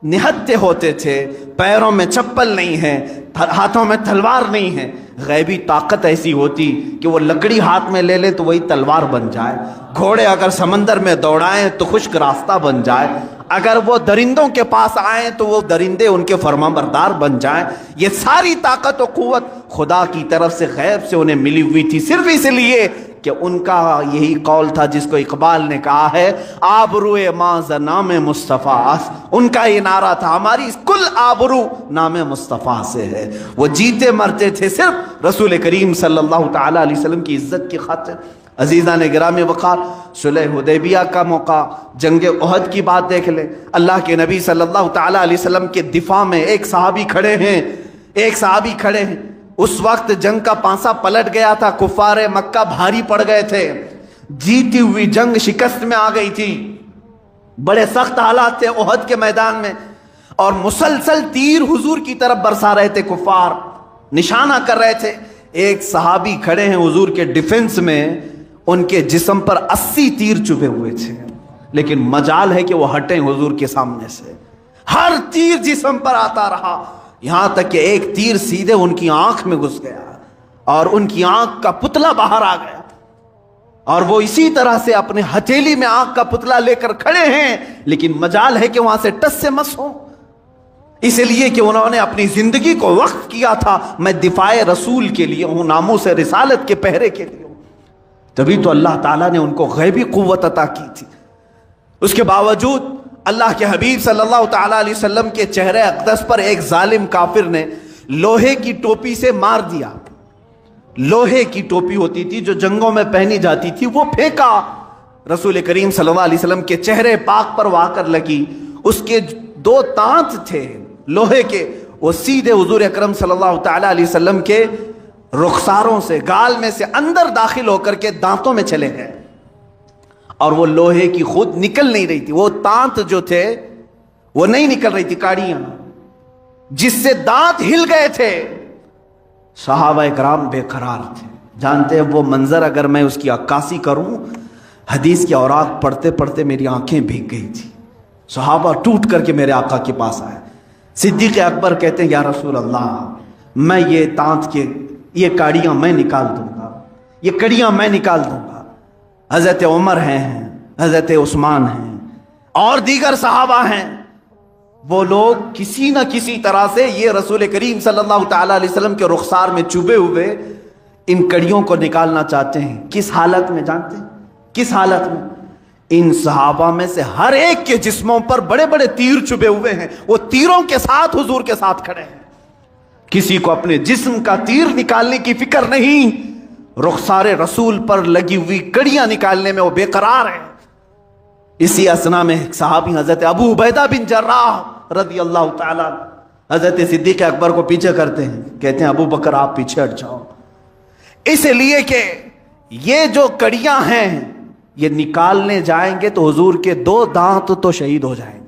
نہتے ہوتے تھے, پیروں میں چپل نہیں ہے, ہاتھوں میں تلوار نہیں ہے. غیبی طاقت ایسی ہوتی کہ وہ لکڑی ہاتھ میں لے لے تو وہی تلوار بن جائے, گھوڑے اگر سمندر میں دوڑائیں تو خشک راستہ بن جائے, اگر وہ درندوں کے پاس آئیں تو وہ درندے ان کے فرمانبردار بن جائیں. یہ ساری طاقت و قوت خدا کی طرف سے غیب سے انہیں ملی ہوئی تھی, صرف اس لیے کہ ان کا یہی قول تھا جس کو اقبال نے کہا ہے آبروئے ماں نام مصطفیٰ. ان کا یہ نعرہ تھا ہماری کل آبرو نام مصطفیٰ سے ہے. وہ جیتے مرتے تھے صرف رسول کریم صلی اللہ تعالی علیہ وسلم کی عزت کی خاطر. عزیزان گرامی وقار, صلح حدیبیہ کا موقع, جنگ احد کی بات دیکھ لیں. اللہ کے نبی صلی اللہ تعالی علیہ وسلم کے دفاع میں ایک صحابی کھڑے ہیں. اس وقت جنگ کا پانسا پلٹ گیا تھا, کفار مکہ بھاری پڑ گئے تھے, جیتی ہوئی جنگ شکست میں آ گئی تھی, بڑے سخت حالات تھے احد کے میدان میں, اور مسلسل تیر حضور کی طرف برسا رہے تھے کفار, نشانہ کر رہے تھے. ایک صحابی کھڑے ہیں حضور کے ڈیفنس میں, ان کے جسم پر 80 تیر چبھے ہوئے تھے, لیکن مجال ہے کہ وہ ہٹیں حضور کے سامنے سے. ہر تیر جسم پر آتا رہا, یہاں تک کہ ایک تیر سیدھے ان کی آنکھ میں گھس گیا اور ان کی آنکھ کا پتلا باہر آ گیا, اور وہ اسی طرح سے اپنے ہتھیلی میں آنکھ کا پتلا لے کر کھڑے ہیں, لیکن مجال ہے کہ وہاں سے ٹس سے مس ہو, اس لیے کہ انہوں نے اپنی زندگی کو وقف کیا تھا میں دفاع رسول کے لیے ہوں, ناموس رسالت کے پہرے کے لیے ہوں. تبھی تو اللہ تعالیٰ نے ان کو غیبی قوت عطا کی تھی. اس کے باوجود اللہ کے حبیب صلی اللہ تعالی علیہ وسلم کے چہرے اقدس پر ایک ظالم کافر نے لوہے کی ٹوپی سے مار دیا. لوہے کی ٹوپی ہوتی تھی جو جنگوں میں پہنی جاتی تھی, وہ پھینکا. رسول کریم صلی اللہ علیہ وسلم کے چہرے پاک پر وہ آ کر لگی. اس کے 2 دانت تھے لوہے کے, وہ سیدھے حضور اکرم صلی اللہ تعالی علیہ وسلم کے رخساروں سے, گال میں سے اندر داخل ہو کر کے دانتوں میں چلے گئے, اور وہ لوہے کی خود نکل نہیں رہی تھی. وہ دانت جو تھے وہ نہیں نکل رہی تھی, کاڑیاں جس سے دانت ہل گئے تھے. صحابہ کرام بے قرار تھے. جانتے ہیں وہ منظر اگر میں اس کی عکاسی کروں, حدیث کی اوراق پڑھتے پڑھتے میری آنکھیں بھیگ گئی تھی. صحابہ ٹوٹ کر کے میرے آقا کے پاس آئے. صدیق اکبر کہتے ہیں یا رسول اللہ, میں یہ دانت کے یہ کاڑیاں میں نکال دوں گا, یہ کڑیاں میں نکال دوں گا. حضرت عمر ہیں, حضرت عثمان ہیں, اور دیگر صحابہ ہیں, وہ لوگ کسی نہ کسی طرح سے یہ رسول کریم صلی اللہ تعالی علیہ وسلم کے رخسار میں چبھے ہوئے ان کڑیوں کو نکالنا چاہتے ہیں. کس حالت میں جانتے ہیں؟ کس حالت میں؟ ان صحابہ میں سے ہر ایک کے جسموں پر بڑے بڑے تیر چبھے ہوئے ہیں, وہ تیروں کے ساتھ حضور کے ساتھ کھڑے ہیں. کسی کو اپنے جسم کا تیر نکالنے کی فکر نہیں, رخسار رسول پر لگی ہوئی کڑیاں نکالنے میں وہ بے قرار ہیں. اسی اسنا میں ایک صحابی حضرت ابو عبیدہ بن جراح رضی اللہ تعالی, حضرت صدیق اکبر کو پیچھے کرتے ہیں، کہتے ہیں ابو بکر آپ پیچھے ہٹ جاؤ، اس لیے کہ یہ جو کڑیاں ہیں یہ نکالنے جائیں گے تو حضور کے 2 دانت تو شہید ہو جائیں گے،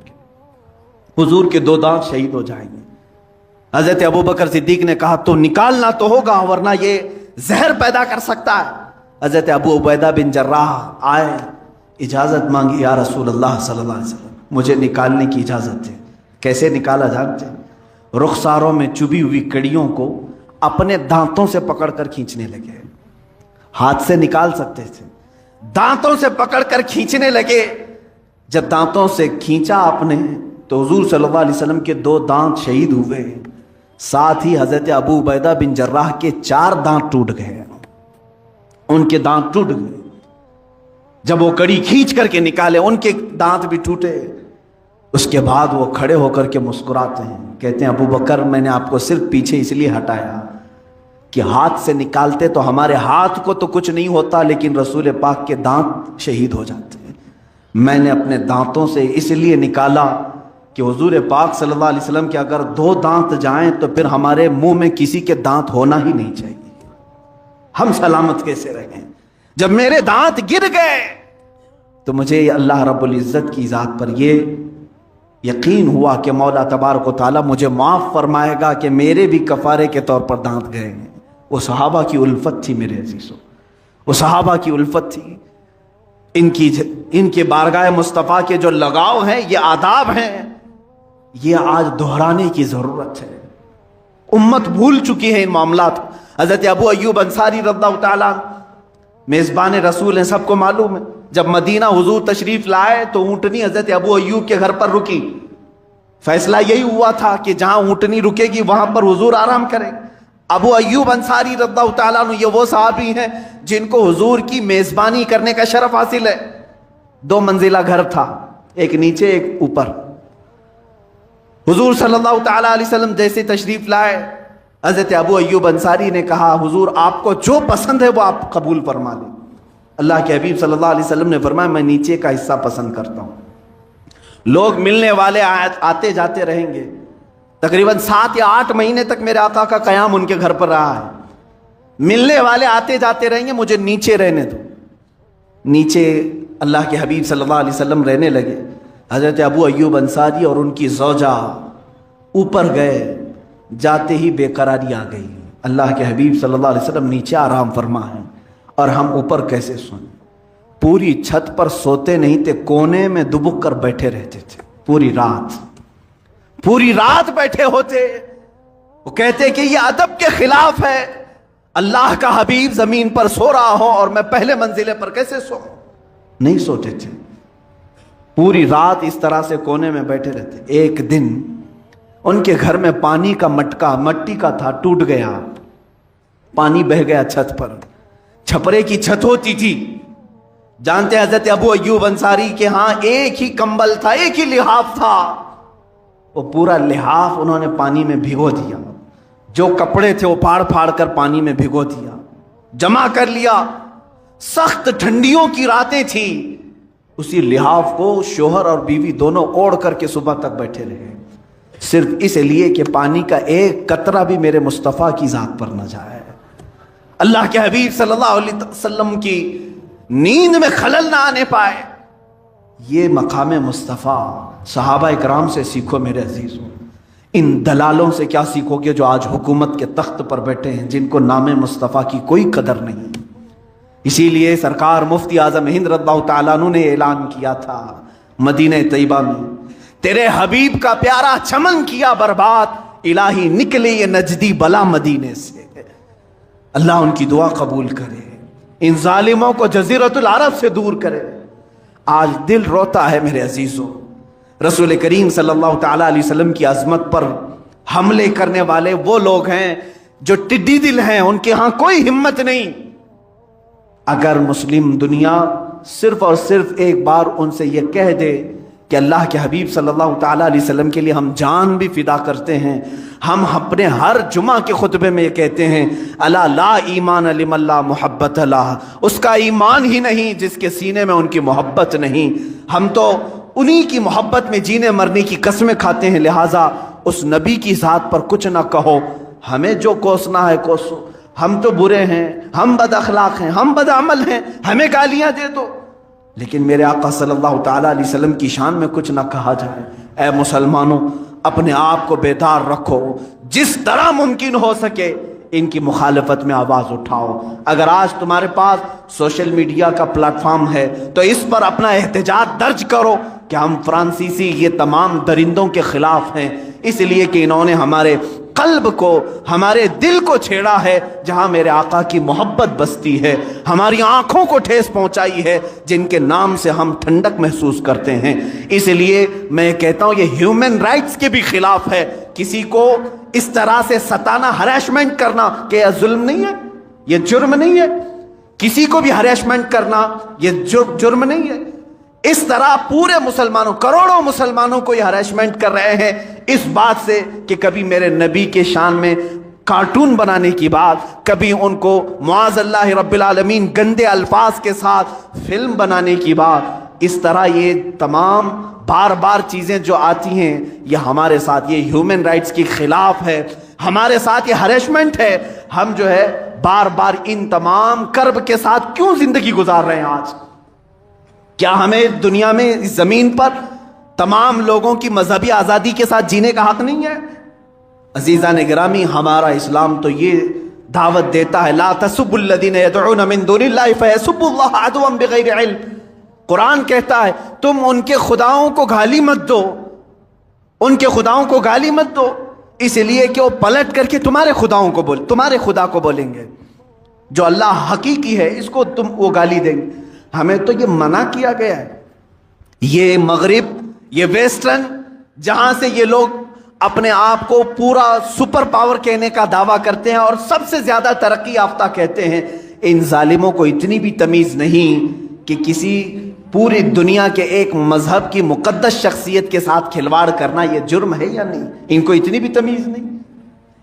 حضور کے 2 دانت شہید ہو جائیں گے۔ حضرت ابو بکر صدیق نے کہا تو نکالنا تو ہوگا ورنہ یہ زہر پیدا کر سکتا ہے۔ حضرت ابو عبیدہ بن جراح آئے، اجازت مانگی، یا رسول اللہ صلی اللہ علیہ وسلم مجھے نکالنے کی اجازت ہے۔ کیسے نکالا جانتے ہیں؟ رخساروں میں چبھی ہوئی کڑیوں کو اپنے دانتوں سے پکڑ کر کھینچنے لگے، ہاتھ سے نکال سکتے تھے، دانتوں سے پکڑ کر کھینچنے لگے۔ جب دانتوں سے کھینچا آپ نے تو حضور صلی اللہ علیہ وسلم کے 2 دانت شہید ہوئے، ساتھ ہی حضرت ابو عبیدہ بن جراح کے 4 دانت ٹوٹ گئے، ان کے دانت ٹوٹ گئے۔ جب وہ کڑی کھینچ کر کے نکالے ان کے دانت بھی ٹوٹے۔ اس کے بعد وہ کھڑے ہو کر کے مسکراتے ہیں، کہتے ہیں ابو بکر میں نے آپ کو صرف پیچھے اس لیے ہٹایا کہ ہاتھ سے نکالتے تو ہمارے ہاتھ کو تو کچھ نہیں ہوتا لیکن رسول پاک کے دانت شہید ہو جاتے ہیں۔ میں نے اپنے دانتوں سے اس لیے نکالا کہ حضور پاک صلی اللہ علیہ وسلم کے اگر 2 دانت جائیں تو پھر ہمارے منہ میں کسی کے دانت ہونا ہی نہیں چاہیے، ہم سلامت کیسے رہیں۔ جب میرے دانت گر گئے تو مجھے اللہ رب العزت کی ذات پر یہ یقین ہوا کہ مولا تبارک و تعالیٰ مجھے معاف فرمائے گا کہ میرے بھی کفارے کے طور پر دانت گئے ہیں۔ وہ صحابہ کی الفت تھی میرے عزیزوں، وہ صحابہ کی الفت تھی، ان کے بارگاہ مصطفیٰ کے جو لگاؤ ہیں، یہ آداب ہیں، یہ آج دہرانے کی ضرورت ہے۔ امت بھول چکی ہے ان معاملات۔ حضرت ابو ایوب انصاری رضی اللہ تعالیٰ میزبان رسول ہیں، سب کو معلوم ہے، جب مدینہ حضور تشریف لائے تو اونٹنی حضرت ابو ایوب کے گھر پر رکی۔ فیصلہ یہی ہوا تھا کہ جہاں اونٹنی رکے گی وہاں پر حضور آرام کریں۔ ابو ایوب انصاری رضی اللہ تعالیٰ عنہ یہ وہ صحابی ہیں جن کو حضور کی میزبانی کرنے کا شرف حاصل ہے۔ 2 منزلہ گھر تھا، ایک نیچے ایک اوپر۔ حضور صلی اللہ تعالیٰ علیہ وسلم جیسے تشریف لائے، حضرت ابو ایوب انصاری نے کہا حضور آپ کو جو پسند ہے وہ آپ قبول فرما لیں۔ اللہ کے حبیب صلی اللہ علیہ وسلم نے فرمایا میں نیچے کا حصہ پسند کرتا ہوں۔ لوگ ملنے والے آتے جاتے رہیں گے، تقریباً 7 یا 8 مہینے تک میرے آقا کا قیام ان کے گھر پر رہا ہے۔ ملنے والے آتے جاتے رہیں گے، مجھے نیچے رہنے دو۔ نیچے اللہ کے حبیب صلی اللہ علیہ وسلم رہنے لگے۔ حضرت ابو ایوب انصاری اور ان کی زوجہ اوپر گئے، جاتے ہی بے قراری آ گئی۔ اللہ کے حبیب صلی اللہ علیہ وسلم نیچے آرام فرما ہیں اور ہم اوپر کیسے سوئیں؟ پوری چھت پر سوتے نہیں تھے، کونے میں دبک کر بیٹھے رہتے تھے، پوری رات بیٹھے ہوتے۔ وہ کہتے کہ یہ ادب کے خلاف ہے، اللہ کا حبیب زمین پر سو رہا ہو اور میں پہلے منزلے پر کیسے سو؟ نہیں سوتے تھے، پوری رات اس طرح سے کونے میں بیٹھے رہتے۔ ایک دن ان کے گھر میں پانی کا مٹکا مٹی کا تھا، ٹوٹ گیا، پانی بہہ گیا چھت پر۔ چھپرے کی چھت ہوتی تھی، جانتے ہیں حضرت ابو ایوب انصاری کے ہاں ایک ہی کمبل تھا، ایک ہی لحاف تھا، وہ پورا لحاف انہوں نے پانی میں بھگو دیا، جو کپڑے تھے وہ پھاڑ پھاڑ کر پانی میں بھگو دیا، جمع کر لیا۔ سخت ٹھنڈیوں کی راتیں تھی، اسی لحاف کو شوہر اور بیوی دونوں اوڑھ کر کے صبح تک بیٹھے رہے، صرف اس لیے کہ پانی کا ایک قطرہ بھی میرے مصطفیٰ کی ذات پر نہ جائے۔ اللہ کے حبیب صلی اللہ علیہ وسلم کی نیند میں خلل نہ آنے پائے۔ یہ مقام مصطفیٰ صحابہ اکرام سے سیکھو میرے عزیزوں۔ ان دلالوں سے کیا سیکھو گے جو آج حکومت کے تخت پر بیٹھے ہیں، جن کو نام مصطفیٰ کی کوئی قدر نہیں۔ اسی لیے سرکار مفتی اعظم ہند رضی اللہ تعالیٰ عنہ نے اعلان کیا تھا مدینہ طیبہ میں، تیرے حبیب کا پیارا چمن کیا برباد، الہی نکلے یہ نجدی بلا مدینے سے۔ اللہ ان کی دعا قبول کرے، ان ظالموں کو جزیرۃ العرب سے دور کرے۔ آج دل روتا ہے میرے عزیزوں، رسول کریم صلی اللہ تعالیٰ علیہ وسلم کی عظمت پر حملے کرنے والے وہ لوگ ہیں جو ٹڈی دل ہیں، ان کے ہاں کوئی ہمت نہیں۔ اگر مسلم دنیا صرف اور صرف ایک بار ان سے یہ کہہ دے کہ اللہ کے حبیب صلی اللہ تعالیٰ علیہ وسلم کے لیے ہم جان بھی فدا کرتے ہیں، ہم اپنے ہر جمعہ کے خطبے میں یہ کہتے ہیں الا لا ایمان لمن لا محبت لہ، اس کا ایمان ہی نہیں جس کے سینے میں ان کی محبت نہیں۔ ہم تو انہی کی محبت میں جینے مرنے کی قسمیں کھاتے ہیں، لہٰذا اس نبی کی ذات پر کچھ نہ کہو، ہمیں جو کوسنا ہے کوسو، ہم تو برے ہیں، ہم بد اخلاق ہیں، ہم بد عمل ہیں، ہمیں گالیاں دے دو، لیکن میرے آقا صلی اللہ تعالیٰ علیہ وسلم کی شان میں کچھ نہ کہا جائے۔ اے مسلمانوں، اپنے آپ کو بیدار رکھو، جس طرح ممکن ہو سکے ان کی مخالفت میں آواز اٹھاؤ۔ اگر آج تمہارے پاس سوشل میڈیا کا پلیٹ فارم ہے تو اس پر اپنا احتجاج درج کرو کہ ہم فرانسیسی یہ تمام درندوں کے خلاف ہیں، اس لیے کہ انہوں نے ہمارے قلب کو، ہمارے دل کو چھیڑا ہے جہاں میرے آقا کی محبت بستی ہے، ہماری آنکھوں کو ٹھیس پہنچائی ہے جن کے نام سے ہم ٹھنڈک محسوس کرتے ہیں۔ اس لیے میں کہتا ہوں یہ ہیومن رائٹس کے بھی خلاف ہے، کسی کو اس طرح سے ستانا، ہریسمنٹ کرنا، کہ یہ ظلم نہیں ہے، یہ جرم نہیں ہے؟ کسی کو بھی ہریسمنٹ کرنا یہ جرم نہیں ہے؟ اس طرح پورے مسلمانوں، کروڑوں مسلمانوں کو یہ ہریسمنٹ کر رہے ہیں اس بات سے کہ کبھی میرے نبی کے شان میں کارٹون بنانے کی بات، کبھی ان کو معاذ اللہ رب العالمین گندے الفاظ کے ساتھ فلم بنانے کی بات۔ اس طرح یہ تمام بار بار چیزیں جو آتی ہیں یہ ہمارے ساتھ، یہ ہیومن رائٹس کی خلاف ہے، ہمارے ساتھ یہ ہریسمنٹ ہے۔ ہم جو ہے بار بار ان تمام کرب کے ساتھ کیوں زندگی گزار رہے ہیں آج؟ کیا ہمیں دنیا میں اس زمین پر تمام لوگوں کی مذہبی آزادی کے ساتھ جینے کا حق نہیں ہے؟ عزیزان گرامی، ہمارا اسلام تو یہ دعوت دیتا ہے، لا تسبوا الذین یدعون من دون اللہ فیسبوا اللہ عدوا بغیر علم۔ قرآن کہتا ہے تم ان کے خداؤں کو گالی مت دو، ان کے خداؤں کو گالی مت دو، اس لیے کہ وہ پلٹ کر کے تمہارے خداؤں کو تمہارے خدا کو بولیں گے، جو اللہ حقیقی ہے اس کو وہ گالی دیں گے۔ ہمیں تو یہ منع کیا گیا ہے۔ یہ مغرب، یہ ویسٹرن، جہاں سے یہ لوگ اپنے آپ کو پورا سپر پاور کہنے کا دعویٰ کرتے ہیں اور سب سے زیادہ ترقی یافتہ کہتے ہیں، ان ظالموں کو اتنی بھی تمیز نہیں کہ کسی پوری دنیا کے ایک مذہب کی مقدس شخصیت کے ساتھ کھلواڑ کرنا یہ جرم ہے یا نہیں، ان کو اتنی بھی تمیز نہیں۔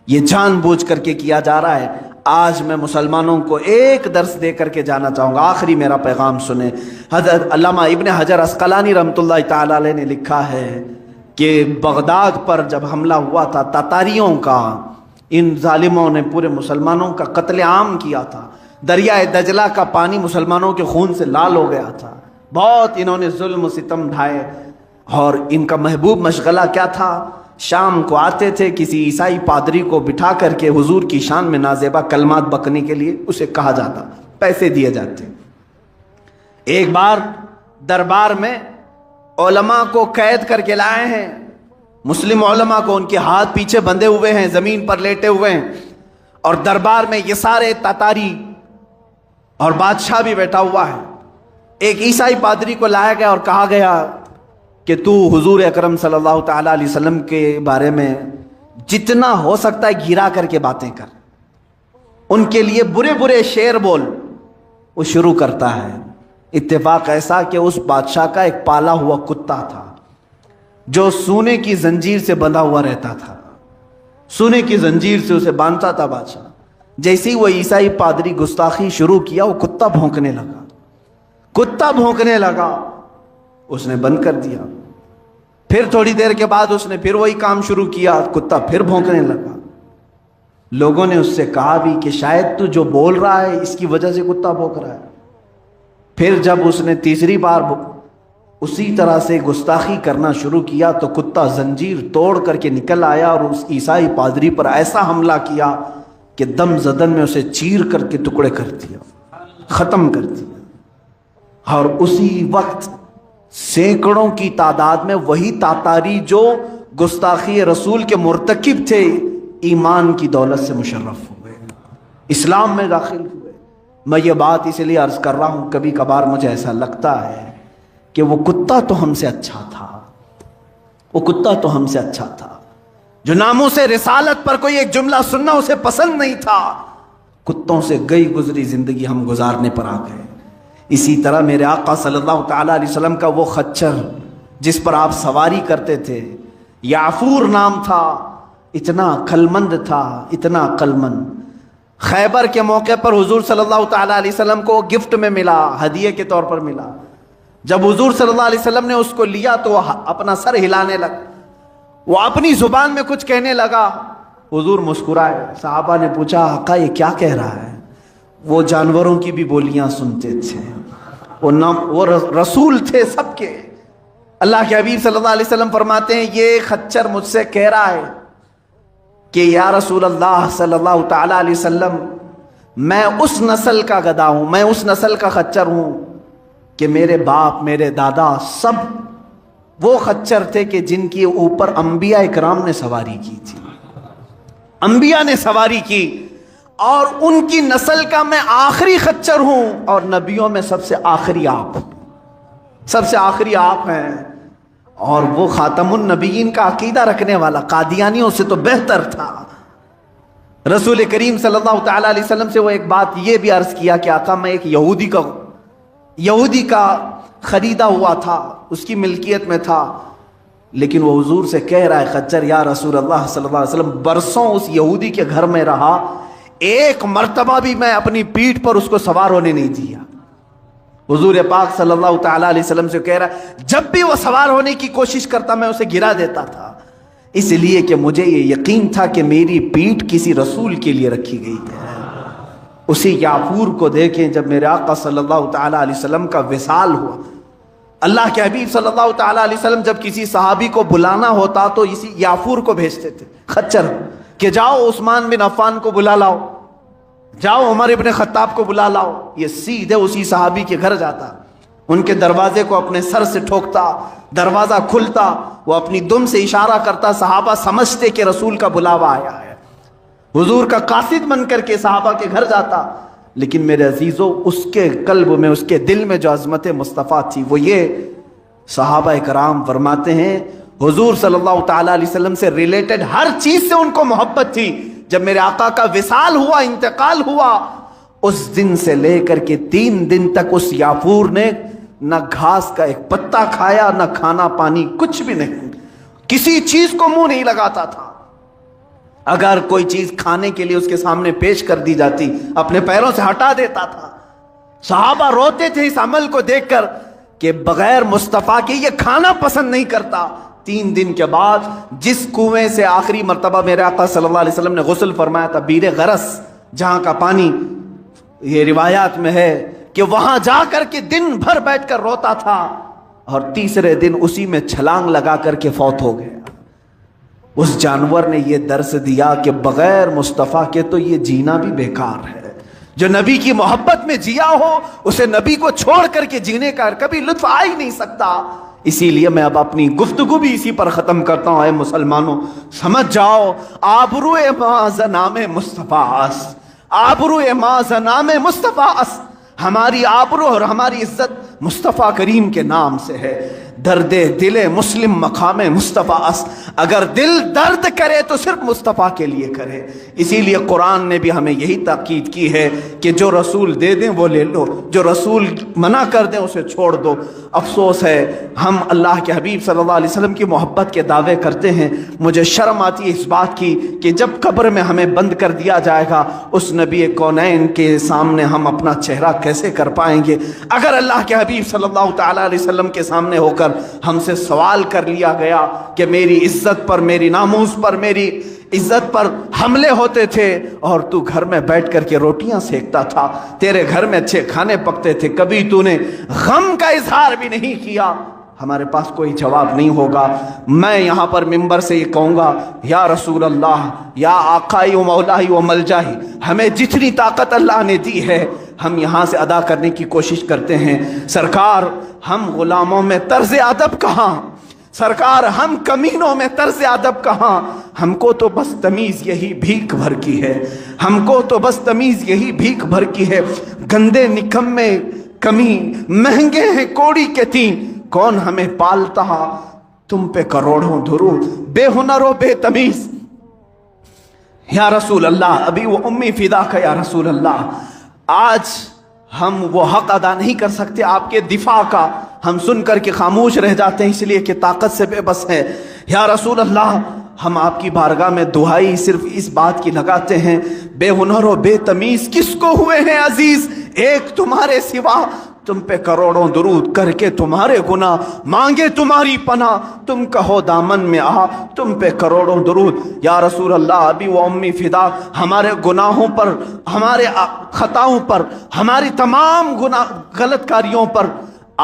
یہ جان بوجھ کر کے کیا جا رہا ہے۔ آج میں مسلمانوں کو ایک درس دے کر کے جانا چاہوں گا، آخری میرا پیغام سنیں۔ حضرت علامہ ابن حجر عسقلانی رحمۃ اللہ تعالی علیہ نے لکھا ہے کہ بغداد پر جب حملہ ہوا تھا تاتاریوں کا، ان ظالموں نے پورے مسلمانوں کا قتل عام کیا تھا، دریائے دجلہ کا پانی مسلمانوں کے خون سے لال ہو گیا تھا، بہت انہوں نے ظلم و ستم ڈھائے، اور ان کا محبوب مشغلہ کیا تھا؟ شام کو آتے تھے، کسی عیسائی پادری کو بٹھا کر کے حضور کی شان میں نازیبا کلمات بکنے کے لیے اسے کہا جاتا، پیسے دیے جاتے۔ ایک بار دربار میں علماء کو قید کر کے لائے ہیں، مسلم علماء کو، ان کے ہاتھ پیچھے بندھے ہوئے ہیں، زمین پر لیٹے ہوئے ہیں، اور دربار میں یہ سارے تاتاری اور بادشاہ بھی بیٹھا ہوا ہے۔ ایک عیسائی پادری کو لایا گیا اور کہا گیا کہ تو حضور اکرم صلی اللہ تعالیٰ علیہ وسلم کے بارے میں جتنا ہو سکتا ہے گھرا کر کے باتیں کر، ان کے لیے برے برے شعر بول۔ وہ شروع کرتا ہے۔ اتفاق ایسا کہ اس بادشاہ کا ایک پالا ہوا کتا تھا جو سونے کی زنجیر سے بندھا ہوا رہتا تھا، سونے کی زنجیر سے اسے باندھتا تھا بادشاہ۔ جیسے ہی وہ عیسائی پادری گستاخی شروع کیا، وہ کتا بھونکنے لگا، کتا بھونکنے لگا، اس نے بند کر دیا۔ پھر تھوڑی دیر کے بعد اس نے پھر وہی کام شروع کیا، کتا پھر بھونکنے لگا۔ لوگوں نے اس سے کہا بھی کہ شاید تو جو بول رہا ہے اس کی وجہ سے کتا بھونک رہا ہے۔ پھر جب اس نے تیسری بار اسی طرح سے گستاخی کرنا شروع کیا تو کتا زنجیر توڑ کر کے نکل آیا اور اس عیسائی پادری پر ایسا حملہ کیا کہ دم زدن میں اسے چیر کر کے ٹکڑے کر دیا، ختم کر دیا۔ اور اسی وقت سینکڑوں کی تعداد میں وہی تاتاری جو گستاخی رسول کے مرتکب تھے، ایمان کی دولت سے مشرف ہوئے، اسلام میں داخل ہوئے۔ میں یہ بات اس لیے عرض کر رہا ہوں، کبھی کبھار مجھے ایسا لگتا ہے کہ وہ کتا تو ہم سے اچھا تھا، وہ کتا تو ہم سے اچھا تھا، جو ناموس رسالت پر کوئی ایک جملہ سننا اسے پسند نہیں تھا۔ کتوں سے گئی گزری زندگی ہم گزارنے پر آ گئے۔ اسی طرح میرے آقا صلی اللہ تعالیٰ علیہ وسلم کا وہ خچر جس پر آپ سواری کرتے تھے، یعفور نام تھا، اتنا عقل مند تھا، اتنا عقل مند۔ خیبر کے موقع پر حضور صلی اللہ تعالیٰ علیہ وسلم کو گفٹ میں ملا، ہدیے کے طور پر ملا۔ جب حضور صلی اللہ علیہ وسلم نے اس کو لیا تو وہ اپنا سر ہلانے لگا، وہ اپنی زبان میں کچھ کہنے لگا، حضور مسکرائے۔ صحابہ نے پوچھا آقا یہ کیا کہہ رہا ہے؟ وہ جانوروں کی بھی بولیاں سنتے تھے، وہ رسول تھے سب کے۔ اللہ کے حبیب صلی اللہ علیہ وسلم فرماتے ہیں یہ خچر مجھ سے کہہ رہا ہے کہ یا رسول اللہ صلی اللہ تعالی علیہ وسلم، میں اس نسل کا گدھا ہوں، میں اس نسل کا خچر ہوں کہ میرے باپ میرے دادا سب وہ خچر تھے کہ جن کے اوپر انبیاء اکرام نے سواری کی تھی، انبیاء نے سواری کی، اور ان کی نسل کا میں آخری خچر ہوں، اور نبیوں میں سب سے آخری آپ، سب سے آخری آپ ہیں۔ اور وہ خاتم النبیین کا عقیدہ رکھنے والا قادیانیوں سے تو بہتر تھا۔ رسول کریم صلی اللہ تعالی علیہ وسلم سے وہ ایک بات یہ بھی عرض کیا کہ آقا میں ایک یہودی کا خریدا ہوا تھا، اس کی ملکیت میں تھا، لیکن وہ حضور سے کہہ رہا ہے خچر یا رسول اللہ صلی اللہ علیہ وسلم برسوں اس یہودی کے گھر میں رہا، ایک مرتبہ بھی میں اپنی پیٹھ پر اس کو سوار ہونے نہیں دیا۔ حضور پاک صلی اللہ تعالی علیہ وسلم سے کہہ رہا ہے جب بھی وہ سوار ہونے کی کوشش کرتا میں اسے گرا دیتا تھا، اس لیے کہ مجھے یہ یقین تھا کہ میری پیٹھ کسی رسول کے لیے رکھی گئی ہے۔ اسی یافور کو دیکھیں، جب میرے آقا صلی اللہ تعالی علیہ وسلم کا وصال ہوا، اللہ کے حبیب صلی اللہ تعالی علیہ وسلم جب کسی صحابی کو بلانا ہوتا تو اسی یافور کو بھیجتے تھے خچر کہ جاؤ عثمان بن عفان کو بلا لاؤ، جاؤ عمر ابن خطاب کو بلا لاؤ۔ یہ سیدھے اسی صحابی کے گھر جاتا، ان کے دروازے کو اپنے سر سے ٹھوکتا، دروازہ کھلتا، وہ اپنی دم سے اشارہ کرتا، صحابہ سمجھتے کہ رسول کا بلاوا آیا ہے، حضور کا قاصد بن کر کے صحابہ کے گھر جاتا۔ لیکن میرے عزیزو اس کے قلب میں، اس کے دل میں جو عظمت مصطفیٰ تھی وہ یہ، صحابہ کرام فرماتے ہیں حضور صلی اللہ تعالی علیہ وسلم سے ریلیٹڈ ہر چیز سے ان کو محبت تھی۔ جب میرے آقا کا وصال ہوا، انتقال ہوا، اس دن سے لے کر کے 3 دن تک اس یافور نے نہ گھاس کا ایک پتا کھایا، نہ کھانا پانی، کچھ بھی نہیں، کسی چیز کو منہ نہیں لگاتا تھا۔ اگر کوئی چیز کھانے کے لیے اس کے سامنے پیش کر دی جاتی اپنے پیروں سے ہٹا دیتا تھا۔ صحابہ روتے تھے اس عمل کو دیکھ کر کہ بغیر مصطفیٰ کے یہ کھانا پسند نہیں کرتا۔ 3 دن کے بعد جس کنویں سے آخری مرتبہ میرے آقا صلی اللہ علیہ وسلم نے غسل فرمایا تھا، بیر غرس، جہاں کا پانی یہ روایات میں ہے کہ وہاں جا کر کے دن بھر بیٹھ کر روتا تھا، اور تیسرے دن اسی میں چھلانگ لگا کر کے فوت ہو گیا۔ اس جانور نے یہ درس دیا کہ بغیر مصطفیٰ کے تو یہ جینا بھی بیکار ہے۔ جو نبی کی محبت میں جیا ہو اسے نبی کو چھوڑ کر کے جینے کا کبھی لطف آ ہی نہیں سکتا۔ اسی لیے میں اب اپنی گفتگو بھی اسی پر ختم کرتا ہوں۔ اے مسلمانوں سمجھ جاؤ، آبرو معاذ نام مصطفیٰ اس، آبرو معاذ نام مصطفیٰ اس، ہماری آبرو اور ہماری عزت مصطفیٰ کریم کے نام سے ہے۔ درد دل مسلم مقام مصطفیٰ اس، اگر دل درد کرے تو صرف مصطفیٰ کے لیے کرے۔ اسی لیے قرآن نے بھی ہمیں یہی تاکید کی ہے کہ جو رسول دے دیں وہ لے لو، جو رسول منع کر دیں اسے چھوڑ دو۔ افسوس ہے ہم اللہ کے حبیب صلی اللہ علیہ وسلم کی محبت کے دعوے کرتے ہیں، مجھے شرم آتی ہے اس بات کی کہ جب قبر میں ہمیں بند کر دیا جائے گا اس نبی کونین کے سامنے ہم اپنا چہرہ کیسے کر پائیں گے؟ اگر اللہ کے حبیب صلی اللہ تعالی علیہ وسلم کے سامنے ہو کر ہم سے سوال کر لیا گیا کہ میری عزت پر، میری ناموس پر، میری عزت پر حملے ہوتے تھے اور تو گھر میں بیٹھ کر کے روٹیاں سیکتا تھا، تیرے گھر میں اچھے کھانے پکتے تھے، کبھی تو نے غم کا اظہار بھی نہیں کیا، ہمارے پاس کوئی جواب نہیں ہوگا۔ میں یہاں پر منبر سے یہ کہوں گا، یا رسول اللہ، یا آقائی و مولائی و ملجائی، ہمیں جتنی طاقت اللہ نے دی ہے ہم یہاں سے ادا کرنے کی کوشش کرتے ہیں۔ سرکار ہم غلاموں میں طرز ادب کہاں، سرکار ہم کمینوں میں طرز ادب کہاں، ہم کو تو بس تمیز یہی بھیک بھر کی ہے، ہم کو تو بس تمیز یہی بھیک بھر کی ہے۔ گندے نکمے کمین مہنگے ہیں کوڑی کے تین، کون ہمیں پالتا تم پہ کروڑوں درود، بے ہنر و بے تمیز۔ یا رسول اللہ، ابھی وہ امی فدا کا یا رسول اللہ، آج ہم وہ حق ادا نہیں کر سکتے آپ کے دفاع کا، ہم سن کر کے خاموش رہ جاتے ہیں اس لیے کہ طاقت سے بے بس ہے۔ یا رسول اللہ، ہم آپ کی بارگاہ میں دعائی صرف اس بات کی لگاتے ہیں، بے ہنر و بے تمیز کس کو ہوئے ہیں عزیز، ایک تمہارے سوا تم پہ کروڑوں درود کر کے تمہارے گناہ مانگے تمہاری پناہ، تم کہو دامن میں آ تم پہ کروڑوں درود۔ یا رسول اللہ ابی و امی فدا، ہمارے گناہوں پر، ہمارے خطاؤں پر، ہماری تمام گناہ غلط کاریوں پر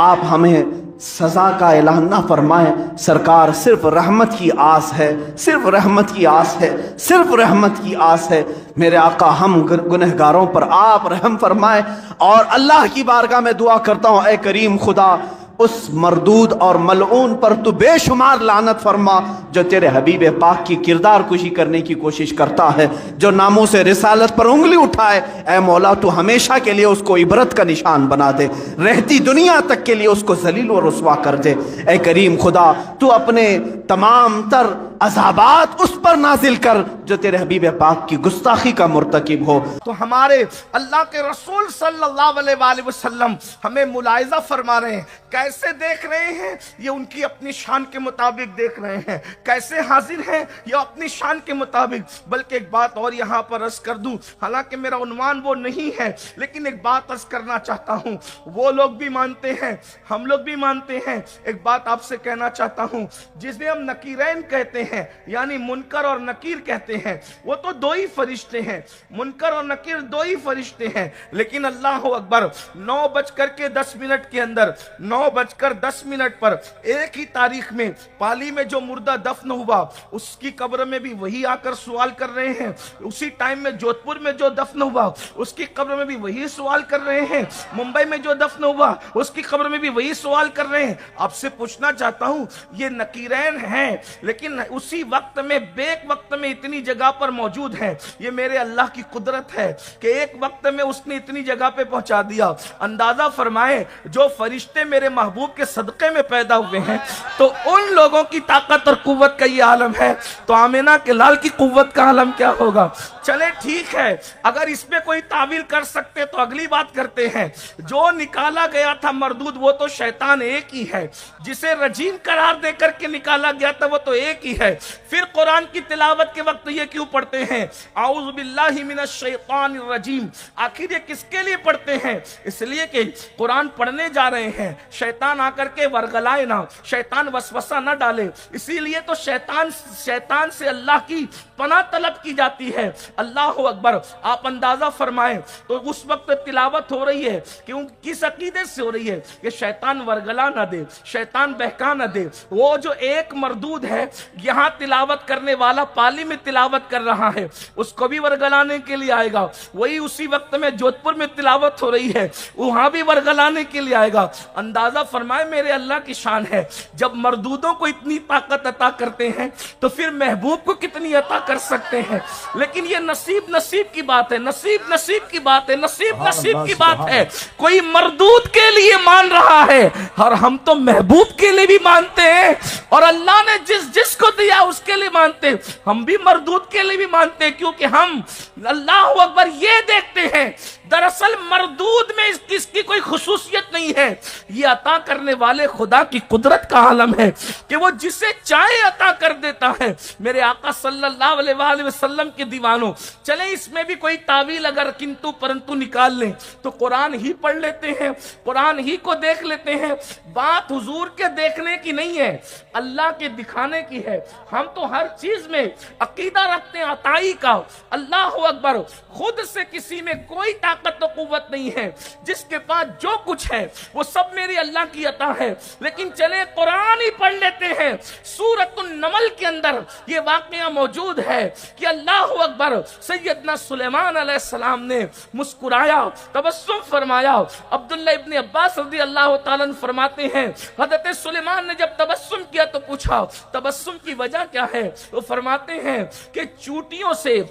آپ ہمیں سزا کا اعلان نہ فرمائیں۔ سرکار صرف رحمت کی آس ہے، صرف رحمت کی آس ہے، صرف رحمت کی آس ہے۔ میرے آقا ہم گنہگاروں پر آپ رحم فرمائیں، اور اللہ کی بارگاہ میں دعا کرتا ہوں اے کریم خدا اس مردود اور ملعون پر تو بے شمار لعنت فرما جو تیرے حبیب پاک کی کردار کشی کرنے کی کوشش کرتا ہے، جو ناموس رسالت پر انگلی اٹھائے۔ اے مولا تو ہمیشہ کے لیے اس کو عبرت کا نشان بنا دے، رہتی دنیا تک کے لیے اس کو ذلیل و رسوا کر دے۔ اے کریم خدا تو اپنے تمام تر عذابات اس پر نازل کر جو تیرے حبیب پاک کی گستاخی کا مرتکب ہو۔ تو ہمارے اللہ کے رسول صلی اللہ علیہ وآلہ وسلم ہمیں ملاحظہ فرما رہے ہیں، کیسے دیکھ رہے ہیں؟ یہ ان کی اپنی شان کے مطابق دیکھ رہے ہیں۔ کیسے حاضر ہیں؟ یہ اپنی شان کے مطابق۔ بلکہ ایک بات اور یہاں پر عرض کر دوں، حالانکہ میرا عنوان وہ نہیں ہے، لیکن ایک بات عرض کرنا چاہتا ہوں۔ وہ لوگ بھی مانتے ہیں، ہم لوگ بھی مانتے ہیں۔ ایک بات آپ سے کہنا چاہتا ہوں، جسے ہم نکیرین کہتے ہیں، یعنی منکر اور نکیر کہتے ہیں، وہ تو دو ہی فرشتے ہیں، منکر اور نکیر دو ہی فرشتے ہیں۔ لیکن اللہ اکبر، 9:10 کے اندر، 9:10 پر ایک ہی تاریخ میں پالی میں جو مردہ دفن ہوا اس کی قبر میں بھی وہی آ کر سوال کر رہے ہیں، اسی ٹائم میں جودھپور میں جو دفن ہوا اس کی قبر میں بھی وہی سوال کر رہے ہیں، ممبئی میں جو دفن ہوا اس کی قبر میں بھی وہی سوال کر رہے ہیں۔ آپ سے پوچھنا چاہتا ہوں، یہ نکیرین ہیں لیکن اسی وقت میں بیک وقت میں اتنی جگہ پر موجود ہیں۔ یہ میرے اللہ کی قدرت ہے کہ ایک وقت میں اس نے اتنی جگہ پہ پہنچا دیا۔ اندازہ فرمائیں جو فرشتے میرے محبوب کے صدقے میں پیدا ہوئے ہیں تو ان لوگوں کی طاقت اور قوت کا یہ عالم ہے، تو آمینہ کے لال کی قوت کا عالم کیا ہوگا؟ چلے ٹھیک ہے، اگر اس میں کوئی تعویل کر سکتے تو اگلی بات کرتے ہیں۔ جو نکالا گیا تھا مردود وہ تو شیطان ایک ہی ہے، جسے رجیم قرار دے کر کے نکالا گیا تھا وہ تو ایک ہی ہے۔ پھر قرآن کی تلاوت کے وقت یہ کیوں پڑھتے ہیں اعوذ باللہ من الشیطان الرجیم؟ آخر یہ کس کے لیے پڑھتے ہیں؟ اس لیے کہ قرآن پڑھنے جا رہے ہیں، شیطان آ کر کے ورغلائے نہ، شیطان وسوسہ نہ ڈالے۔ اسی لیے تو شیطان سے اللہ کی پناہ طلب کی جاتی ہے۔ اللہ اکبر، آپ اندازہ فرمائیں تو اس وقت تلاوت ہو رہی ہے کہ کس عقیدے سے ہو رہی ہے کہ شیطان ورگلا نہ دے، شیطان بہکا نہ دے۔ وہ جو ایک مردود ہے یہاں تلاوت کرنے والا پالی میں تلاوت کر رہا ہے، اس کو بھی ورگلانے کے لیے آئے گا۔ وہی اسی وقت میں جودھپور میں تلاوت ہو رہی ہے، وہاں بھی ورگلانے کے لیے آئے گا۔ اندازہ فرمائے میرے اللہ کی شان ہے، جب مردودوں کو اتنی طاقت عطا کرتے ہیں تو پھر محبوب کو کتنی عطا کر سکتے ہیں۔ لیکن یہ نصیب کی بات ہے، نصیب کی بات ہے، نصیب کی بات ہے۔ کوئی مردود کے لیے مان رہا ہے اور ہم تو محبوب کے لیے بھی مانتے ہیں، اور اللہ نے جس کو دیا اس کے لیے مانتے، ہم بھی مردود کے لیے بھی مانتے ہیں، کیونکہ ہم اللہ اکبر یہ دیکھتے ہیں دراصل مردود میں اس کی کوئی خصوصیت نہیں ہے، یہ عطا کرنے والے خدا کی قدرت کا عالم ہے کہ وہ جسے چاہے عطا کر دیتا ہے۔ میرے آقا صلی اللہ علیہ وآلہ وسلم کے دیوانوں، چلیں اس میں بھی کوئی تعویل اگر کنتو پرنتو نکال لیں تو قرآن ہی پڑھ لیتے ہیں، قرآن ہی کو دیکھ لیتے ہیں۔ بات حضور کے دیکھنے کی نہیں ہے، اللہ کے دکھانے کی ہے۔ ہم تو ہر چیز میں عقیدہ رکھتے ہیں عطائی کا۔ اللہ اکبر، خود سے کسی میں کوئی طاقت و قوت نہیں ہے، جس کے پاس جو کچھ ہے وہ سب میری اللہ کی عطا ہے۔ لیکن چلیں قرآن ہی پڑھ لیتے ہیں۔ سورۃ النمل کے اندر یہ واقعہ موجود ہے کہ اللہ اکبر، سیدنا سلیمان علیہ السلام نے مسکرایا، تبسم فرمایا۔ عبداللہ ابن عباس رضی اللہ تعالیٰ عنہ فرماتے ہیں حضرت سلیمان نے جب تبسم کیا تو پوچھا تبسم کی وجہ کیا ہے؟ وہ فرماتے ہیں کہ چوٹیوں سے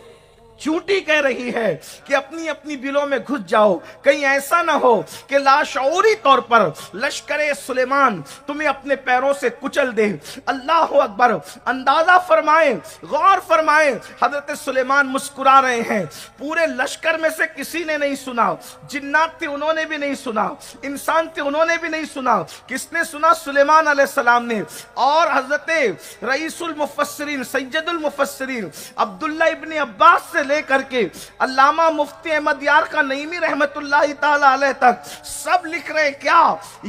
چوٹی کہہ رہی ہے کہ اپنی اپنی دلوں میں گھس جاؤ، کہیں ایسا نہ ہو کہ لاشعوری طور پر لشکر سلیمان تمہیں اپنے پیروں سے کچل دے۔ اللہ اکبر، اندازہ فرمائیں، غور فرمائیں، حضرت سلیمان مسکرا رہے ہیں۔ پورے لشکر میں سے کسی نے نہیں سنا، جنات تھے انہوں نے بھی نہیں سنا، انسان تھے انہوں نے بھی نہیں سنا۔ کس نے سنا؟ سلیمان علیہ السلام نے۔ اور حضرت رئیس المفسرین، سید المفسرین عبداللہ ابن عباس سے لے کر کے علامہ مفتی احمد یار کا نعیمی رحمت اللہ تعالی علیہ تک سب لکھ رہے ہیں کیا؟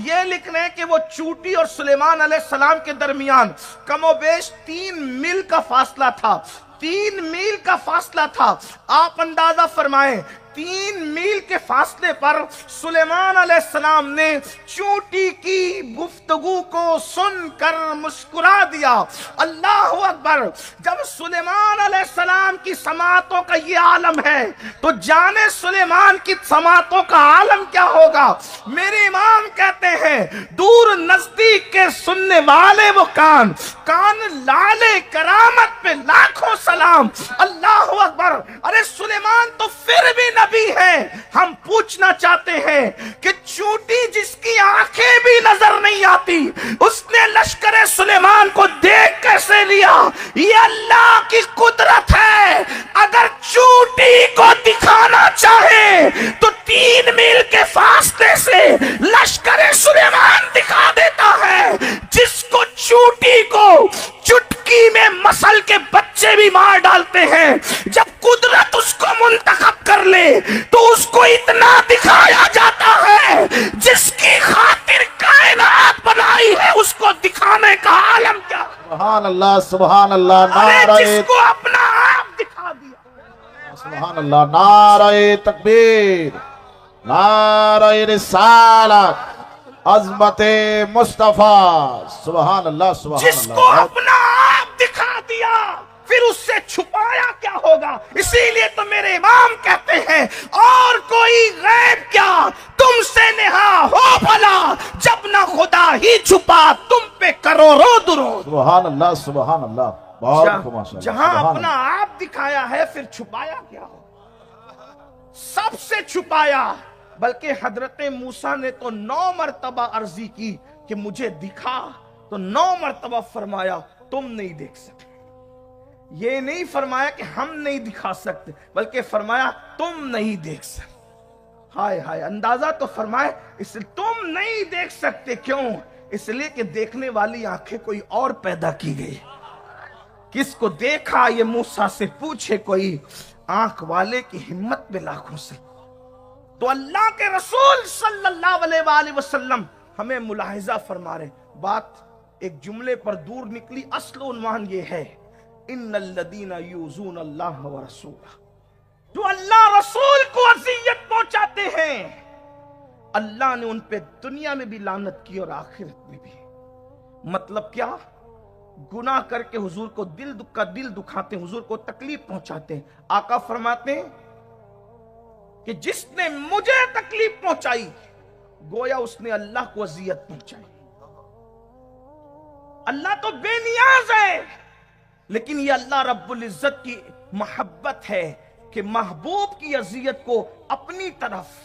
یہ لکھ رہے ہیں کہ وہ چوٹی اور سلیمان علیہ السلام کے درمیان کم و بیش 3 میل کا فاصلہ تھا. 3 میل کا فاصلہ تھا. آپ اندازہ فرمائیں 3 میل کے فاصلے پر سلیمان علیہ السلام نے چونٹی کی گفتگو کو سن کر مسکرا دیا. اللہ اکبر. جب سلیمان علیہ السلام کی سماعتوں کا یہ عالم ہے تو جانے سلیمان کی سماعتوں کا عالم کیا ہوگا. میرے امام کہتے ہیں دور نزدیک کے سننے والے وہ کان لالے کرامت پہ لاکھوں سلام. اللہ اکبر. ارے سلیمان تو پھر بھی نبی ہے. ہم پوچھنا چاہتے ہیں کہ چونٹی جس کی آنکھیں بھی نظر نہیں آتی اس نے لشکر سلیمان کو دیکھ کیسے لیا؟ یہ اللہ کی قدرت ہے. اگر چونٹی کو دکھانا چاہے تو 3 میل کے فاصلے سے لشکر سلیمان دکھا دیتا ہے. جس کو چونٹی کو چٹکی میں مسل کے بچے بھی مار ڈالتے ہیں. جب قدرت اس کو منتخب کر لے تو اس کو اتنا دکھایا جاتا ہے. جس کی خاطر کائنات بنائی ہے اس کو دکھانے کا عالم کیا؟ سبحان اللہ سبحان اللہ. نعرہ جس کو اپنا آپ دکھا دیا. سبحان اللہ. نعرہ تکبیر. نعرہ رسالت. عظمت مصطفیٰ. سبحان اللہ سبحان اللہ. جس کو اپنا آپ دکھا دیا پھر اس سے چھپایا کیا ہوگا؟ اسی لیے تو میرے امام کہتے ہیں اور کوئی غیب کیا تم سے نہا ہو بھلا جب نہ خدا ہی چھپا تم پہ کروڑوں درود. سبحان اللہ سبحان اللہ. بہت خوب ماشاءاللہ. جہاں سبحان اپنا اللہ. آپ دکھایا ہے پھر چھپایا کیا ہوگا؟ سب سے چھپایا. بلکہ حضرت موسیٰ نے تو 9 مرتبہ عرضی کی کہ مجھے دکھا تو 9 مرتبہ فرمایا تم نہیں دیکھ سکتے. یہ نہیں فرمایا کہ ہم نہیں دکھا سکتے بلکہ فرمایا تم نہیں دیکھ سکتے. ہائے ہائے. اندازہ تو فرمائے اس لیے تم نہیں دیکھ سکتے. کیوں؟ اس لیے کہ دیکھنے والی آنکھیں کوئی اور پیدا کی گئی. کس کو دیکھا یہ موسیٰ سے پوچھے کوئی. آنکھ والے کی ہمت میں لاکھوں سے. تو اللہ کے رسول صلی اللہ علیہ وآلہ وسلم ہمیں ملاحظہ فرما رہے. بات ایک جملے پر دور نکلی. اصل عنوان یہ ہے ان الذین یؤذون اللہ ورسولہ. جو اللہ رسول کو اذیت پہنچاتے ہیں اللہ نے ان پہ دنیا میں بھی لعنت کی اور آخرت میں بھی. مطلب کیا؟ گناہ کر کے حضور کو دل دکھاتے ہیں, حضور کو تکلیف پہنچاتے ہیں. آقا فرماتے ہیں کہ جس نے مجھے تکلیف پہنچائی گویا اس نے اللہ کو اذیت پہنچائی. اللہ تو بے نیاز ہے لیکن یہ اللہ رب العزت کی محبت ہے کہ محبوب کی اذیت کو اپنی طرف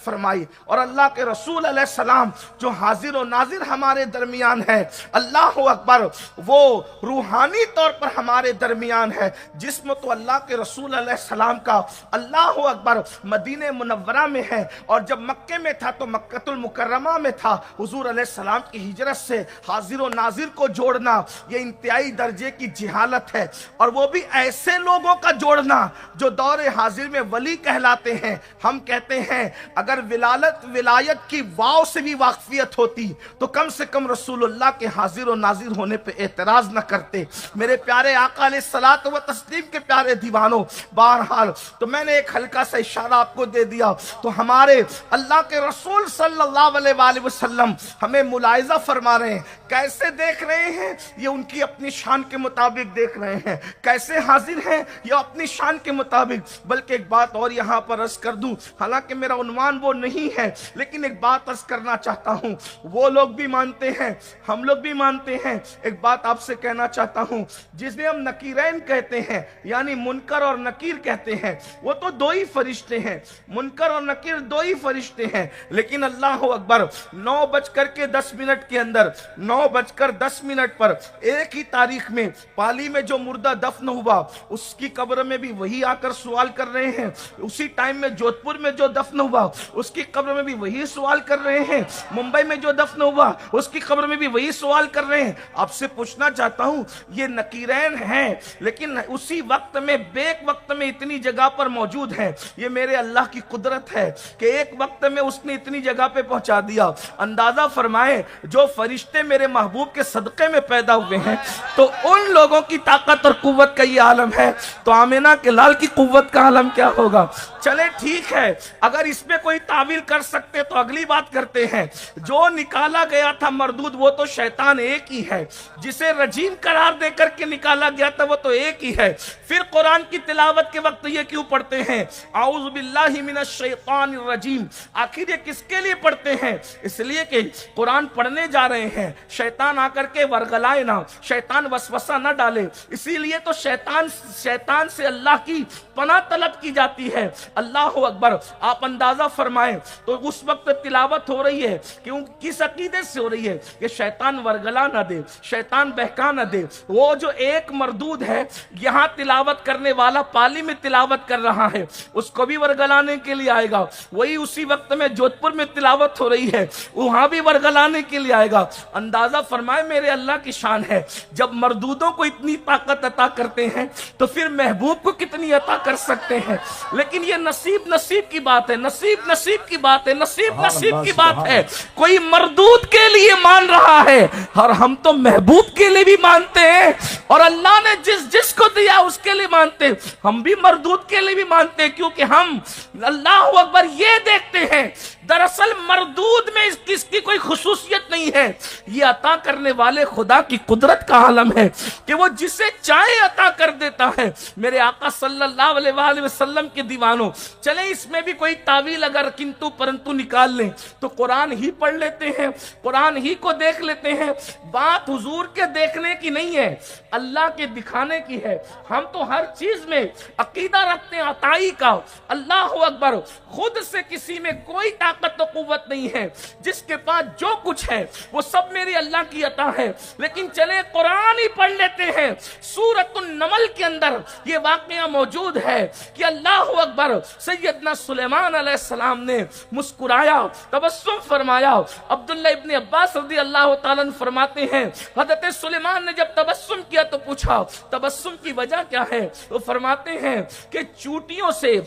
فرمائی. اور اللہ کے رسول علیہ السلام جو حاضر و ناظر ہمارے درمیان ہے, اللہ اکبر, وہ روحانی طور پر ہمارے درمیان ہے. جسم تو اللہ کے رسول علیہ السلام کا اللہ اکبر مدینہ منورہ میں ہے, اور جب مکے میں تھا تو مکۃ المکرمہ میں تھا. حضور علیہ السلام کی ہجرت سے حاضر و ناظر کو جوڑنا یہ انتہائی درجے کی جہالت ہے, اور وہ بھی ایسے لوگوں کا جوڑنا جو دور حاضر میں ولی کہلاتے ہیں. ہم کہتے ہیں اگر ولایت کی واو سے بھی واقفیت ہوتی تو کم سے کم رسول اللہ کے حاضر و ناظر ہونے پہ اعتراض نہ کرتے. میرے پیارے آقا علیہ الصلوۃ و تسلیم کے پیارے دیوانوں, بہرحال تو میں نے ایک ہلکا سا اشارہ آپ کو دے دیا. تو ہمارے اللہ کے رسول صلی اللہ علیہ وآلہ وسلم ہمیں ملاحظہ فرما رہے ہیں. کیسے دیکھ رہے ہیں؟ یہ ان کی اپنی شان کے مطابق دیکھ رہے ہیں. کیسے حاضر ہیں؟ یہ اپنی شان کے مطابق. بلکہ ایک بات اور یہاں پر عرض کر دوں, حالانکہ میرا عنوان وہ نہیں ہے لیکن ایک بات عرض کرنا چاہتا ہوں. وہ لوگ بھی مانتے ہیں, ہم لوگ بھی مانتے ہیں. ایک بات آپ سے کہنا چاہتا ہوں, جسے ہم نکیرین کہتے ہیں یعنی منکر اور نکیر کہتے ہیں, وہ تو 2 ہی فرشتے ہیں. منکر اور نکیر 2 ہی فرشتے ہیں. لیکن اللہ اکبر 9:10 کے اندر 9:10 پر ایک ہی تاریخ میں پالی میں جو مردہ دفن ہوا اس کی قبر میں بھی وہی آ کر سوال کر رہے ہیں. اسی ٹائم میں جودھپور میں جو دفن ہوا اس کی قبر میں بھی وہی سوال کر رہے ہیں، ممبئی میں جو دفن ہوا اس کی قبر میں بھی وہی سوال کر رہے ہیں۔ آپ سے پوچھنا چاہتا ہوں، یہ نکیرین ہیں لیکن اسی وقت میں بیک وقت میں اتنی جگہ پر موجود ہیں۔ یہ میرے اللہ کی قدرت ہے کہ ایک وقت میں اس نے اتنی جگہ پہ پہنچا دیا۔ اندازہ فرمائیں جو فرشتے میرے محبوب کے صدقے میں پیدا ہوئے ہیں تو ان لوگوں کی طاقت اور قوت کا یہ عالم ہے، تو آمینہ کے لال کی قوت کا عالم کیا ہوگا؟ چلے ٹھیک ہے، اگر اس میں کوئی تعویل کر سکتے تو اگلی بات کرتے ہیں۔ جو نکالا گیا تھا مردود وہ تو شیطان ایک ہی ہے، جسے رجیم قرار دے کر کے نکالا گیا تھا وہ تو ایک ہی ہے۔ پھر قرآن کی تلاوت کے وقت یہ کیوں پڑھتے ہیں اعوذ باللہ من الشیطان الرجیم؟ آخر یہ کس کے لیے پڑھتے ہیں؟ اس لیے کہ قرآن پڑھنے جا رہے ہیں، شیطان آ کر کے ورغلائے نہ، شیطان وسوسہ نہ ڈالے۔ اسی لیے تو شیطان سے اللہ کی پناہ طلب کی جاتی ہے۔ اللہ اکبر۔ آپ اندازہ فرمائیں تو اس وقت تلاوت ہو رہی ہے کیوں، کس عقیدے سے ہو رہی ہے کہ شیطان ورگلا نہ دے، شیطان بہکا نہ دے۔ وہ جو ایک مردود ہے یہاں تلاوت کرنے والا پالی میں تلاوت کر رہا ہے، اس کو بھی ورگلانے کے لیے آئے گا۔ وہی اسی وقت میں جودھپور میں تلاوت ہو رہی ہے، وہاں بھی ورگلانے کے لیے آئے گا۔ اندازہ فرمائے میرے اللہ کی شان ہے، جب مردودوں کو اتنی طاقت عطا کرتے ہیں تو پھر محبوب کو کتنی عطا کر سکتے ہیں۔ لیکن یہ نصیب کی بات ہے، نصیب کی بات ہے، نصیب کی بات ہے۔ کوئی مردود کے لیے مان رہا ہے اور ہم تو محبوب کے لیے بھی مانتے ہیں، اور اللہ نے جس کو دیا اس کے لیے مانتے، ہم بھی مردود کے لیے بھی مانتے ہیں، کیونکہ ہم اللہ اکبر یہ دیکھتے ہیں دراصل مردود میں اس کی کوئی خصوصیت نہیں ہے، یہ عطا کرنے والے خدا کی قدرت کا عالم ہے کہ وہ جسے چاہے عطا کر دیتا ہے۔ میرے آقا صلی اللہ علیہ وآلہ وسلم کے دیوانوں، چلیں اس میں بھی کوئی تعویل اگر کنتو پرنتو نکال لیں تو قرآن ہی پڑھ لیتے ہیں، قرآن ہی کو دیکھ لیتے ہیں۔ بات حضور کے دیکھنے کی نہیں ہے، اللہ کے دکھانے کی ہے۔ ہم تو ہر چیز میں عقیدہ رکھتے ہیں عطائی کا۔ اللہ اکبر۔ خود سے کسی میں کوئی طاقت و قوت نہیں ہے، جس کے پاس جو کچھ ہے وہ سب میری اللہ کی عطا ہے۔ لیکن چلیں قرآن ہی پڑھ لیتے ہیں۔ سورۃ النمل کے اندر یہ واقعہ موجود ہے کہ اللہ اکبر، سیدنا سلیمان علیہ السلام نے مسکرایا، تبسم فرمایا۔ عبداللہ ابن عباس رضی اللہ تعالیٰ عنہ فرماتے ہیں حضرت سلیمان نے جب تبسم کیا تو پوچھا تبسم کی وجہ کیا ہے؟ وہ فرماتے ہیں کہ چوٹیوں سے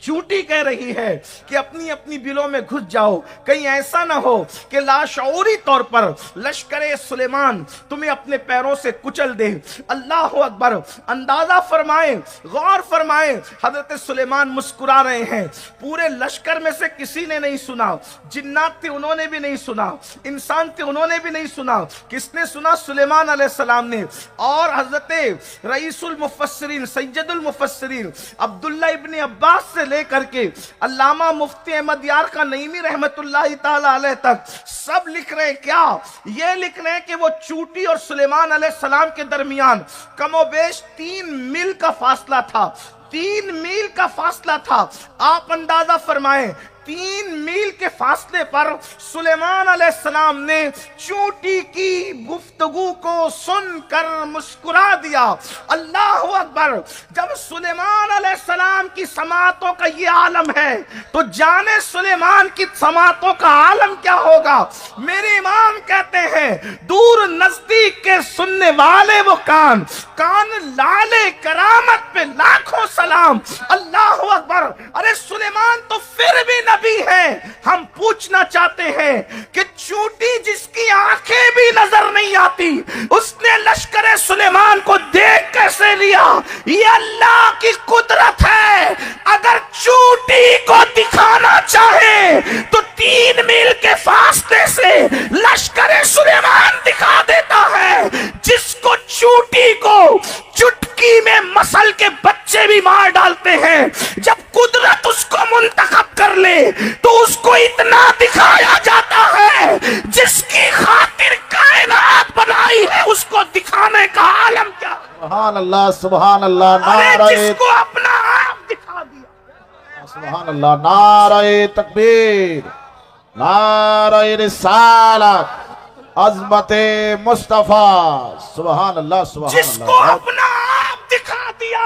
چوٹی کہہ رہی ہے کہ اپنی اپنی بلوں میں گھس جاؤ، کہیں ایسا نہ ہو کہ لاشعوری طور پر لشکر سلیمان تمہیں اپنے پیروں سے کچل دے۔ اللہ اکبر۔ اندازہ فرمائیں، غور فرمائیں، حضرت سلیمان مسکرا رہے ہیں، پورے لشکر میں سے کسی نے نہیں سنا، جنات تھے انہوں نے بھی نہیں سنا، انسان تھے انہوں نے بھی نہیں سنا۔ کس نے سنا؟ سلیمان علیہ السلام نے۔ اور حضرت رئیس المفسرین، سید المفسرین عبداللہ ابن عباس سے لے کر کے علامہ مفتی احمد یار کا نعیمی رحمت اللہ تعالی علیہ تک سب لکھ رہے ہیں کیا؟ یہ لکھ رہے ہیں کہ وہ چوٹی اور سلیمان علیہ السلام کے درمیان کم و بیش 3 میل کا فاصلہ تھا، 3 میل کا فاصلہ تھا۔ آپ اندازہ فرمائیں 3 میل کے فاصلے پر سلیمان علیہ السلام نے چوٹی کی گفتگو کو سن کر مسکرا دیا۔ اللہ اکبر۔ جب سلیمان علیہ السلام کی سماعتوں کا یہ عالم ہے تو جانے سلیمان کی سماعتوں کا عالم کیا ہوگا؟ میرے امام کہتے ہیں دور نزدیک کے سننے والے وہ کان لالے کرامت پہ لاکھوں سلام۔ اللہ اکبر۔ ارے سلیمان تو پھر بھی نبی ہے، ہم پوچھنا چاہتے ہیں کہ چوٹی جس کی آنکھیں بھی نظر نہیں آتی اس نے لشکر سلیمان کو دیکھ کیسے لیا؟ یہ اللہ کی قدرت ہے۔ اگر چوٹی کو دکھانا چاہے تو 3 میل کے فاصلے سے لشکر سلیمان دکھا دیتا ہے، جس کو چوٹی کو چٹکی میں مسل کے بچے بھی مار ڈالتے ہیں۔ جب قدرت اس کو منتخب کر لے تو اس کو اتنا دکھایا جاتا ہے، جس کی خاطر کائنات بنائی ہے اس کو دکھانے کا عالم کیا؟ سبحان اللہ، سبحان اللہ، نعرہ جس کو اپنا آپ دکھا دیا۔ سبحان اللہ، نعرہ تکبیر، نعرہ رسالت، عظمت مصطفیٰ، سبحان اللہ، سبحان اللہ۔ جس کو اپنا آپ دکھا دیا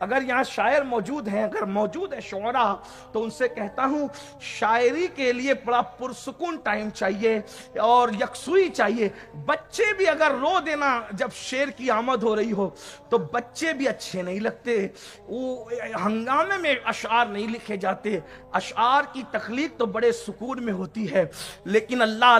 اگر یہاں شاعر موجود ہیں، اگر موجود ہے شعراء، تو ان سے کہتا ہوں شاعری کے لیے بڑا پرسکون ٹائم چاہیے اور یکسوئی چاہیے. بچے بھی اگر رو دینا جب شعر کی آمد ہو رہی ہو تو بچے بھی اچھے نہیں لگتے. وہ ہنگامے میں اشعار نہیں لکھے جاتے. اشعار کی تخلیق تو بڑے سکون میں ہوتی ہے، لیکن اللہ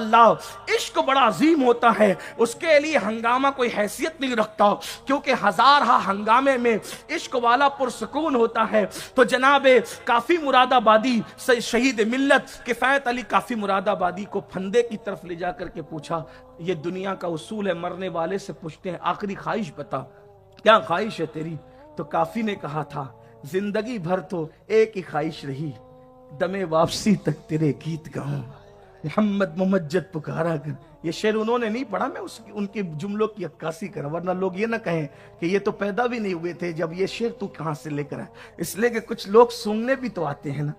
عشق بڑا عظیم ہوتا ہے، اس کے لیے ہنگامہ کوئی حیثیت نہیں رکھتا، کیونکہ ہزارہ ہنگامے میں عشق والا پرسکون ہوتا ہے. تو جناب کافی مراد آبادی شہید ملت کفایت علی کافی مراد آبادی کو پھندے کی طرف لے جا کر کے پوچھا، یہ دنیا کا اصول ہے، مرنے والے سے پوچھتے ہیں آخری خواہش بتا، کیا خواہش ہے تیری؟ تو کافی نے کہا تھا زندگی بھر تو ایک ہی خواہش رہی، دم واپسی تک تیرے گیت گاؤں، محمد ممجد پکارا کر. یہ شعر انہوں نے نہیں پڑھا، میں ان کے جملوں کی عکاسی کرا، ورنہ لوگ یہ نہ کہیں کہ یہ تو پیدا بھی نہیں ہوئے تھے جب یہ شعر تو کہاں سے لے کر آئے. اس لیے کہ کچھ لوگ سننے بھی تو آتے ہیں نا،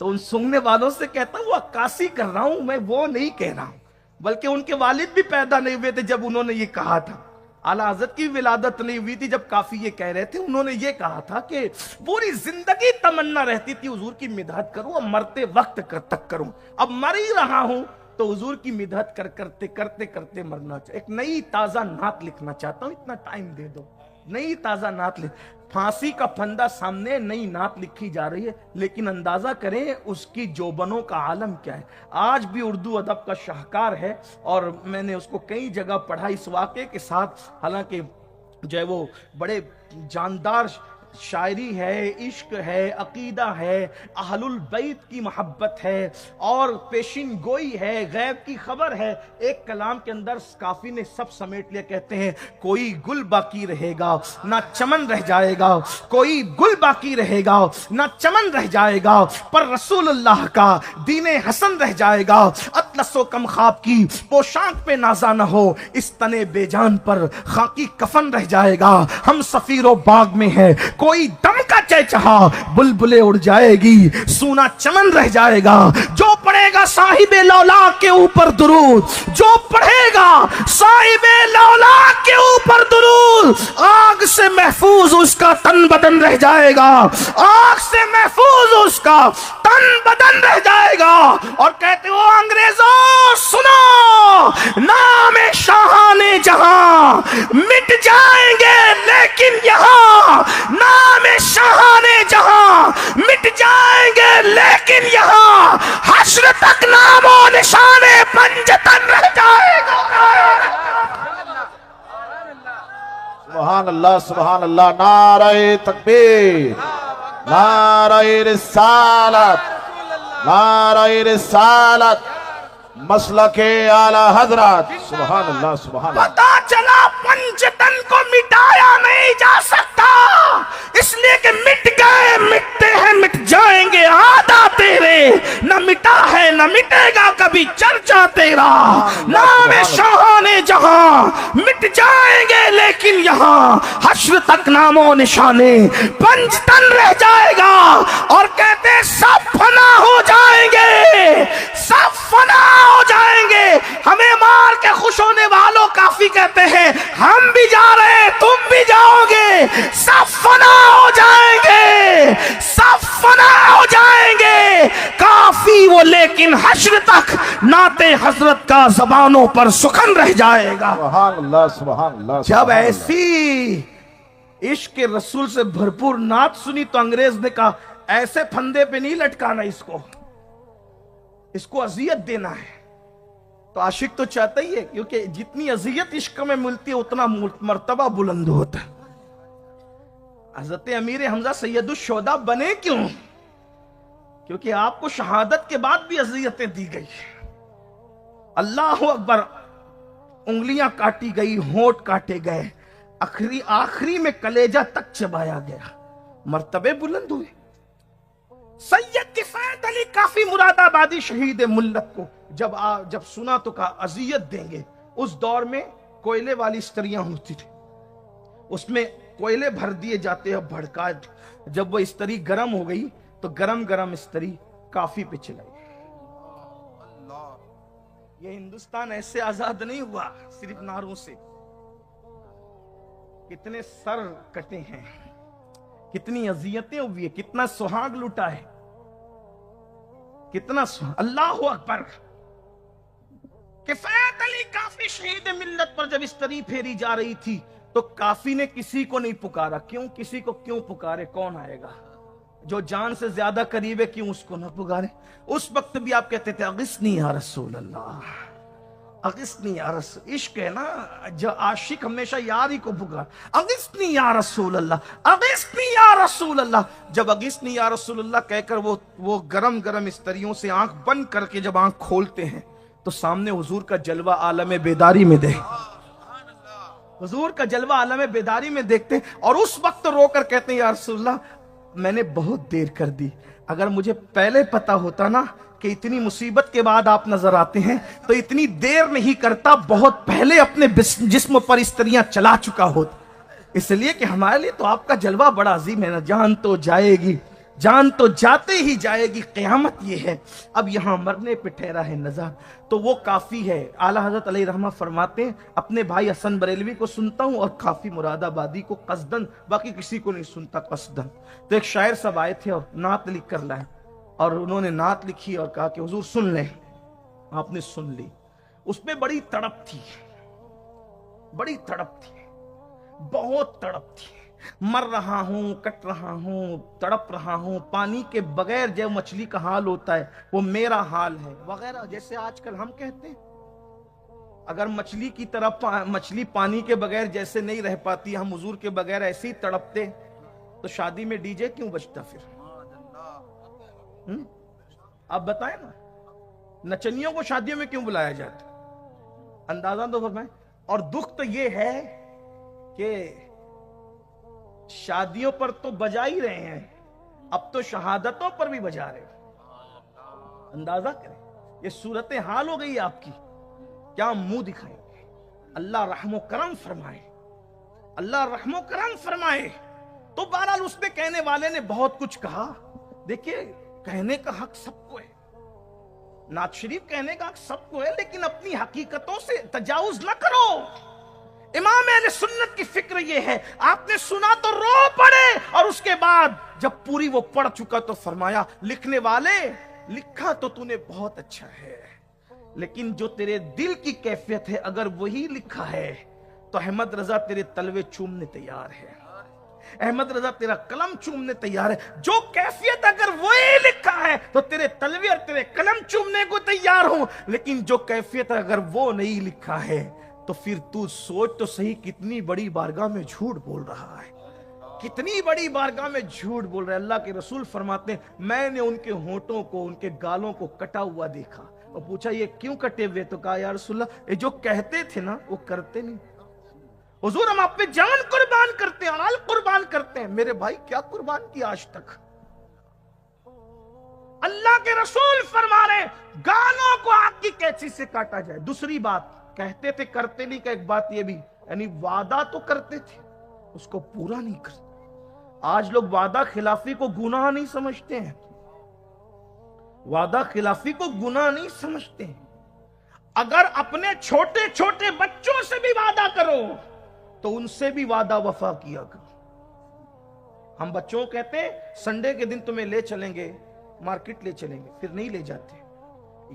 تو ان سننے والوں سے کہتا ہوں وہ عکاسی کر رہا ہوں، میں وہ نہیں کہہ رہا ہوں، بلکہ ان کے والد بھی پیدا نہیں ہوئے تھے جب انہوں نے یہ کہا تھا. اعلیٰ حضرت کی ولادت نہیں ہوئی تھی جب کافی یہ کہہ رہے تھے. انہوں نے یہ کہا تھا کہ پوری زندگی تمنا رہتی تھی حضور کی مدحت کروں، اب مرتے وقت تک کروں، اب مر ہی رہا ہوں تو حضور کی مدحت کرتے مرنا چاہتا. ایک نئی تازہ نعت لکھنا چاہتا ہوں، اتنا ٹائم دے دو. نئی تازہ نعت پھانسی کا پھندا سامنے، نئی نعت لکھی جا رہی ہے، لیکن اندازہ کریں اس کی جوبنوں کا عالم کیا ہے. آج بھی اردو ادب کا شاہکار ہے، اور میں نے اس کو کئی جگہ پڑھا اس واقعے کے ساتھ. حالانکہ جو ہے وہ بڑے جاندار شاعری ہے، عشق ہے، عقیدہ ہے، اہل البیت کی محبت ہے اور پیشین گوئی ہے، غیب کی خبر ہے. ایک کلام کے اندر کافی نے سب سمیٹ لیا. کہتے ہیں کوئی گل باقی رہے گا نہ چمن رہ جائے گا، کوئی گل باقی رہے گا نہ چمن رہ جائے گا، پر رسول اللہ کا دین حسن رہ جائے گا. اطلس و کم خواب کی پوشاک پہ نازا نہ ہو، اس تنے بے جان پر خاکی کفن رہ جائے گا. ہم سفیر و باغ میں ہے، کوئی دم کا چہچہا بلبلے اڑ جائے گی، سونا چمن رہ جائے گا. جو پڑھے گا صاحب لولا کے اوپر درود، جو پڑھے گا صاحب لولا کے اوپر درود، آگ سے محفوظ اس کا تن بدن رہ جائے گا، آگ سے محفوظ اس کا تن بدن رہ جائے گا. اور کہتے ہو انگریزوں سنو، نام شاہان جہاں مٹ جائیں گے لیکن یہاں، نام شاہان جہاں مٹ جائیں گے لیکن یہاں حشر تک نام و نشان پنجتن رہ جائے گا. سبحان اللہ سبحان اللہ. نعرہ تکبیر، نعرہ رسالت، نعرہ رسالت، مسلک اعلی حضرت. سبحان اللہ سبحان اللہ. پتا چلا پنجتن کو مٹایا نہیں جا سکتا، اس لیے کہ مٹ گئے، مٹتے ہیں، مٹ جائیں گے. آدھا تیرے نہ مٹا ہے نہ مٹے گا کبھی چرچا تیرا. نام شاہان جہاں مٹ جائیں گے لیکن یہاں حشر تک نام و نشانے پنجتن رہ جائے گا. اور کہتے سب فنا ہو جائیں گے، سب فنا ہو جائیں گے. ہمیں مار کے خوش ہونے والوں کافی کہتے ہیں ہم بھی جا رہے ہیں تم بھی جاؤ گے. سب فنا ہو جائیں گے، سب فنا ہو جائیں گے. کافی وہ لیکن حشر تک نعت حضرت کا زبانوں پر سخن رہ جائے گا. سبحان اللہ سبحان اللہ. جب ایسی عشق کے رسول سے بھرپور نعت سنی تو انگریز نے کہا ایسے پھندے پہ نہیں لٹکانا، اس کو اذیت دینا ہے. تو عاشق تو چاہتا ہی ہے، کیونکہ جتنی اذیت عشق میں ملتی ہے اتنا مرتبہ بلند ہوتا ہے. حضرت امیر حمزہ سید الشہداء بنے کیوں؟ کیونکہ آپ کو شہادت کے بعد بھی اذیتیں دی گئی. اللہ اکبر. انگلیاں کاٹی گئی، ہونٹ کاٹے گئے، آخری میں کلیجہ تک چبایا گیا، مرتبے بلند ہوئے. سید کفایت علی کافی مراد آبادی شہید ملت کو جب سنا تو کہا اذیت دیں گے. اس دور میں کوئلے والی استریاں ہوتی تھی، اس میں کوئلے بھر دیے جاتے ہیں بھڑکا. جب وہ استری گرم ہو گئی تو گرم استری کافی پہ چلائی. یہ ہندوستان ایسے آزاد نہیں ہوا صرف نعروں سے. کتنے سر کٹے ہیں، کتنی اذیتیں ہوئی ہے, کتنا سہاگ لوٹا ہے, کتنا اللہ اکبر. کفایت علی کافی شہید ملت پر جب استری پھیری جا رہی تھی تو کافی نے کسی کو نہیں پکارا. کیوں؟ کسی کو کیوں پکارے؟ کون آئے گا؟ جو جان سے زیادہ قریب ہے کیوں اس کو نہ پکارے؟ اس وقت بھی آپ کہتے تھے اغثنی یا رسول اللہ, اغثنی یا رسول. عشق ہے نا, جو عاشق ہمیشہ یار ہی کو پکار, اغثنی یا رسول اللہ, اغثنی یا رسول اللہ. جب اغثنی یا رسول اللہ کہہ کر وہ گرم گرم استریوں سے آنکھ بند کر کے جب آنکھ کھولتے ہیں تو سامنے حضور کا جلوہ عالم بیداری میں حضور کا جلوہ عالم بیداری میں دیکھتے ہیں, اور اس وقت رو کر کہتے ہیں یا رسول اللہ میں نے بہت دیر کر دی, اگر مجھے پہلے پتا ہوتا نا کہ اتنی مصیبت کے بعد آپ نظر آتے ہیں تو اتنی دیر نہیں کرتا, بہت پہلے اپنے جسم پر استریاں چلا چکا ہوتا. اس لیے کہ ہمارے لیے تو آپ کا جلوہ بڑا عظیم ہے نا. جان تو جائے گی, جان تو جاتے ہی جائے گی, قیامت یہ ہے. اب یہاں مرنے پہ ٹھہرا ہے نظر, تو وہ کافی ہے. اعلیٰ حضرت علیہ رحمہ فرماتے ہیں اپنے بھائی حسن بریلوی کو سنتا ہوں اور کافی مراد آبادی کو قصدن, باقی کسی کو نہیں سنتا قصدن. تو ایک شاعر صاحب آئے تھے اور نعت لکھ کر لائے, اور انہوں نے نعت لکھی اور کہا کہ حضور سن لیں. آپ نے سن لی. اس میں بڑی تڑپ تھی, بڑی تڑپ تھی, بہت تڑپ تھی. مر رہا ہوں, کٹ رہا ہوں, تڑپ رہا ہوں, پانی کے بغیر جو مچھلی کا حال ہوتا ہے وہ میرا حال ہے وغیرہ. جیسے آج کل ہم کہتے ہیں اگر مچھلی کی طرح مچھلی پانی کے بغیر جیسے نہیں رہ پاتی, ہم حضور کے بغیر ایسے ہی تڑپتے, تو شادی میں ڈی جے کیوں بجتا پھر؟ آپ بتائیں نا, نچنیوں کو شادیوں میں کیوں بلایا جاتا؟ اندازہ تو فرمائیں. اور دکھ تو یہ ہے کہ شادیوں پر تو بجا ہی رہے ہیں, اب تو شہادتوں پر بھی بجا رہے ہیں. اندازہ کریں, یہ صورت حال ہو گئی آپ کی. کیا منہ دکھائیں گے؟ اللہ رحم و کرم فرمائے, اللہ رحم و کرم فرمائے. تو بہرحال اس میں کہنے والے نے بہت کچھ کہا. دیکھیے کہنے کا حق سب کو ہے, نعت شریف کہنے کا حق سب کو ہے, لیکن اپنی حقیقتوں سے تجاوز نہ کرو. امام اہل سنت کی فکر یہ ہے, آپ نے سنا تو رو پڑے, اور اس کے بعد جب پوری وہ پڑھ چکا تو فرمایا لکھنے والے لکھا تو تو نے بہت اچھا ہے, لیکن جو تیرے دل کی کیفیت ہے اگر وہی لکھا ہے تو احمد رضا تیرے تلوے چومنے تیار ہے, احمد رضا تیرا قلم چومنے تیار ہے. جو کیفیت اگر وہی لکھا ہے تو تیرے تلوے اور تیرے قلم چومنے کو تیار ہوں, لیکن جو کیفیت اگر وہ نہیں لکھا ہے تو پھر تو سوچ تو صحیح کتنی بڑی بارگاہ میں جھوٹ بول رہا ہے, کتنی بڑی بارگاہ میں جھوٹ بول رہا ہے. اللہ کے رسول فرماتے ہیں میں نے ان کے ہونٹوں کو, ان کے گالوں کو کٹا ہوا دیکھا, اور پوچھا یہ کیوں کٹے ہوئے؟ تو کہا یا رسول اللہ یہ جو کہتے تھے نا وہ کرتے نہیں. حضور ہم آپ پہ جان قربان کرتے ہیں, مال قربان کرتے ہیں. میرے بھائی کیا قربان کیا آج تک؟ اللہ کے رسول فرما رہے گالوں کو آگ کی کینچی سے کاٹا جائے. دوسری بات کہتے تھے کرتے نہیں, کہ ایک بات یہ بھی, یعنی وعدہ تو کرتے تھے اس کو پورا نہیں کرتے. آج لوگ وعدہ خلافی کو گناہ نہیں سمجھتے ہیں, وعدہ خلافی کو گناہ نہیں سمجھتے ہیں. اگر اپنے چھوٹے چھوٹے بچوں سے بھی وعدہ کرو تو ان سے بھی وعدہ وفا کیا کرو. ہم بچوں کو کہتے ہیں سنڈے کے دن تمہیں لے چلیں گے, مارکیٹ لے چلیں گے, پھر نہیں لے جاتے.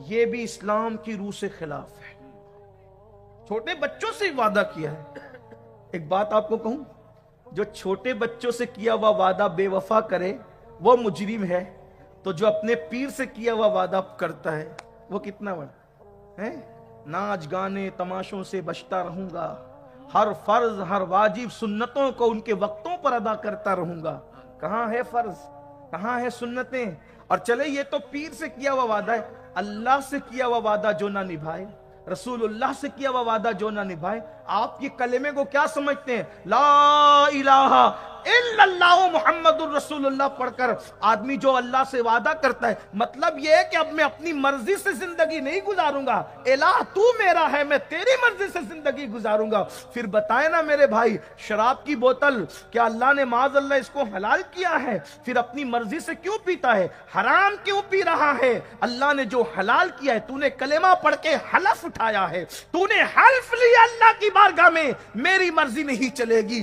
یہ بھی اسلام کی روح سے خلاف ہے. چھوٹے بچوں سے وعدہ کیا ہے. ایک بات آپ کو کہوں, جو چھوٹے بچوں سے کیا ہوا وعدہ بے وفا کرے وہ مجرم ہے, تو جو اپنے پیر سے کیا ہوا وعدہ کرتا ہے وہ کتنا بڑا ہے. ناچ گانے تماشوں سے بچتا رہوں گا, ہر فرض ہر واجب سنتوں کو ان کے وقتوں پر ادا کرتا رہوں گا. کہاں ہے فرض, کہاں ہے سنتیں؟ اور چلے یہ تو پیر سے کیا ہوا وعدہ ہے, اللہ سے کیا ہوا وعدہ جو نہ نبھائے, رسول اللہ سے کیا ہوا وعدہ جو نہ نبھائے. آپ یہ کلمے کو کیا سمجھتے ہیں؟ لا الہ الا اللہ محمد الرسول اللہ پڑھ کر آدمی جو اللہ سے وعدہ کرتا ہے, مطلب یہ ہے کہ اب میں اپنی مرضی سے زندگی نہیں گزاروں گا, الہ تو میرا ہے, میں تیری مرضی سے زندگی گزاروں گا. پھر بتائیں نا میرے بھائی, شراب کی بوتل کیا اللہ نے معاذ اللہ اس کو حلال کیا ہے؟ پھر اپنی مرضی سے کیوں پیتا ہے؟ حرام کیوں پی رہا ہے؟ اللہ نے جو حلال کیا ہے, تو نے کلمہ پڑھ کے حلف اٹھایا ہے, تو نے حلف لیا اللہ کی بارگاہ میں میری مرضی نہیں چلے گی,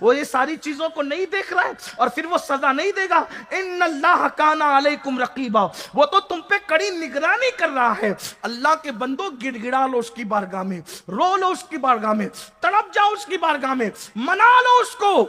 وہ یہ ساری چیزوں کو نہیں دیکھ رہا ہے اور پھر وہ سزا نہیں دے گا؟ ان اللہ کان علیکم رقیبا، وہ تو تم پہ کڑی نگرانی کر رہا ہے۔ اللہ کے بندو گڑ گڑا لو اس کی بارگاہ میں، رو لو اس کی بارگاہ میں، تڑپ جاؤ اس کی بارگاہ میں، منا لو اس کو۔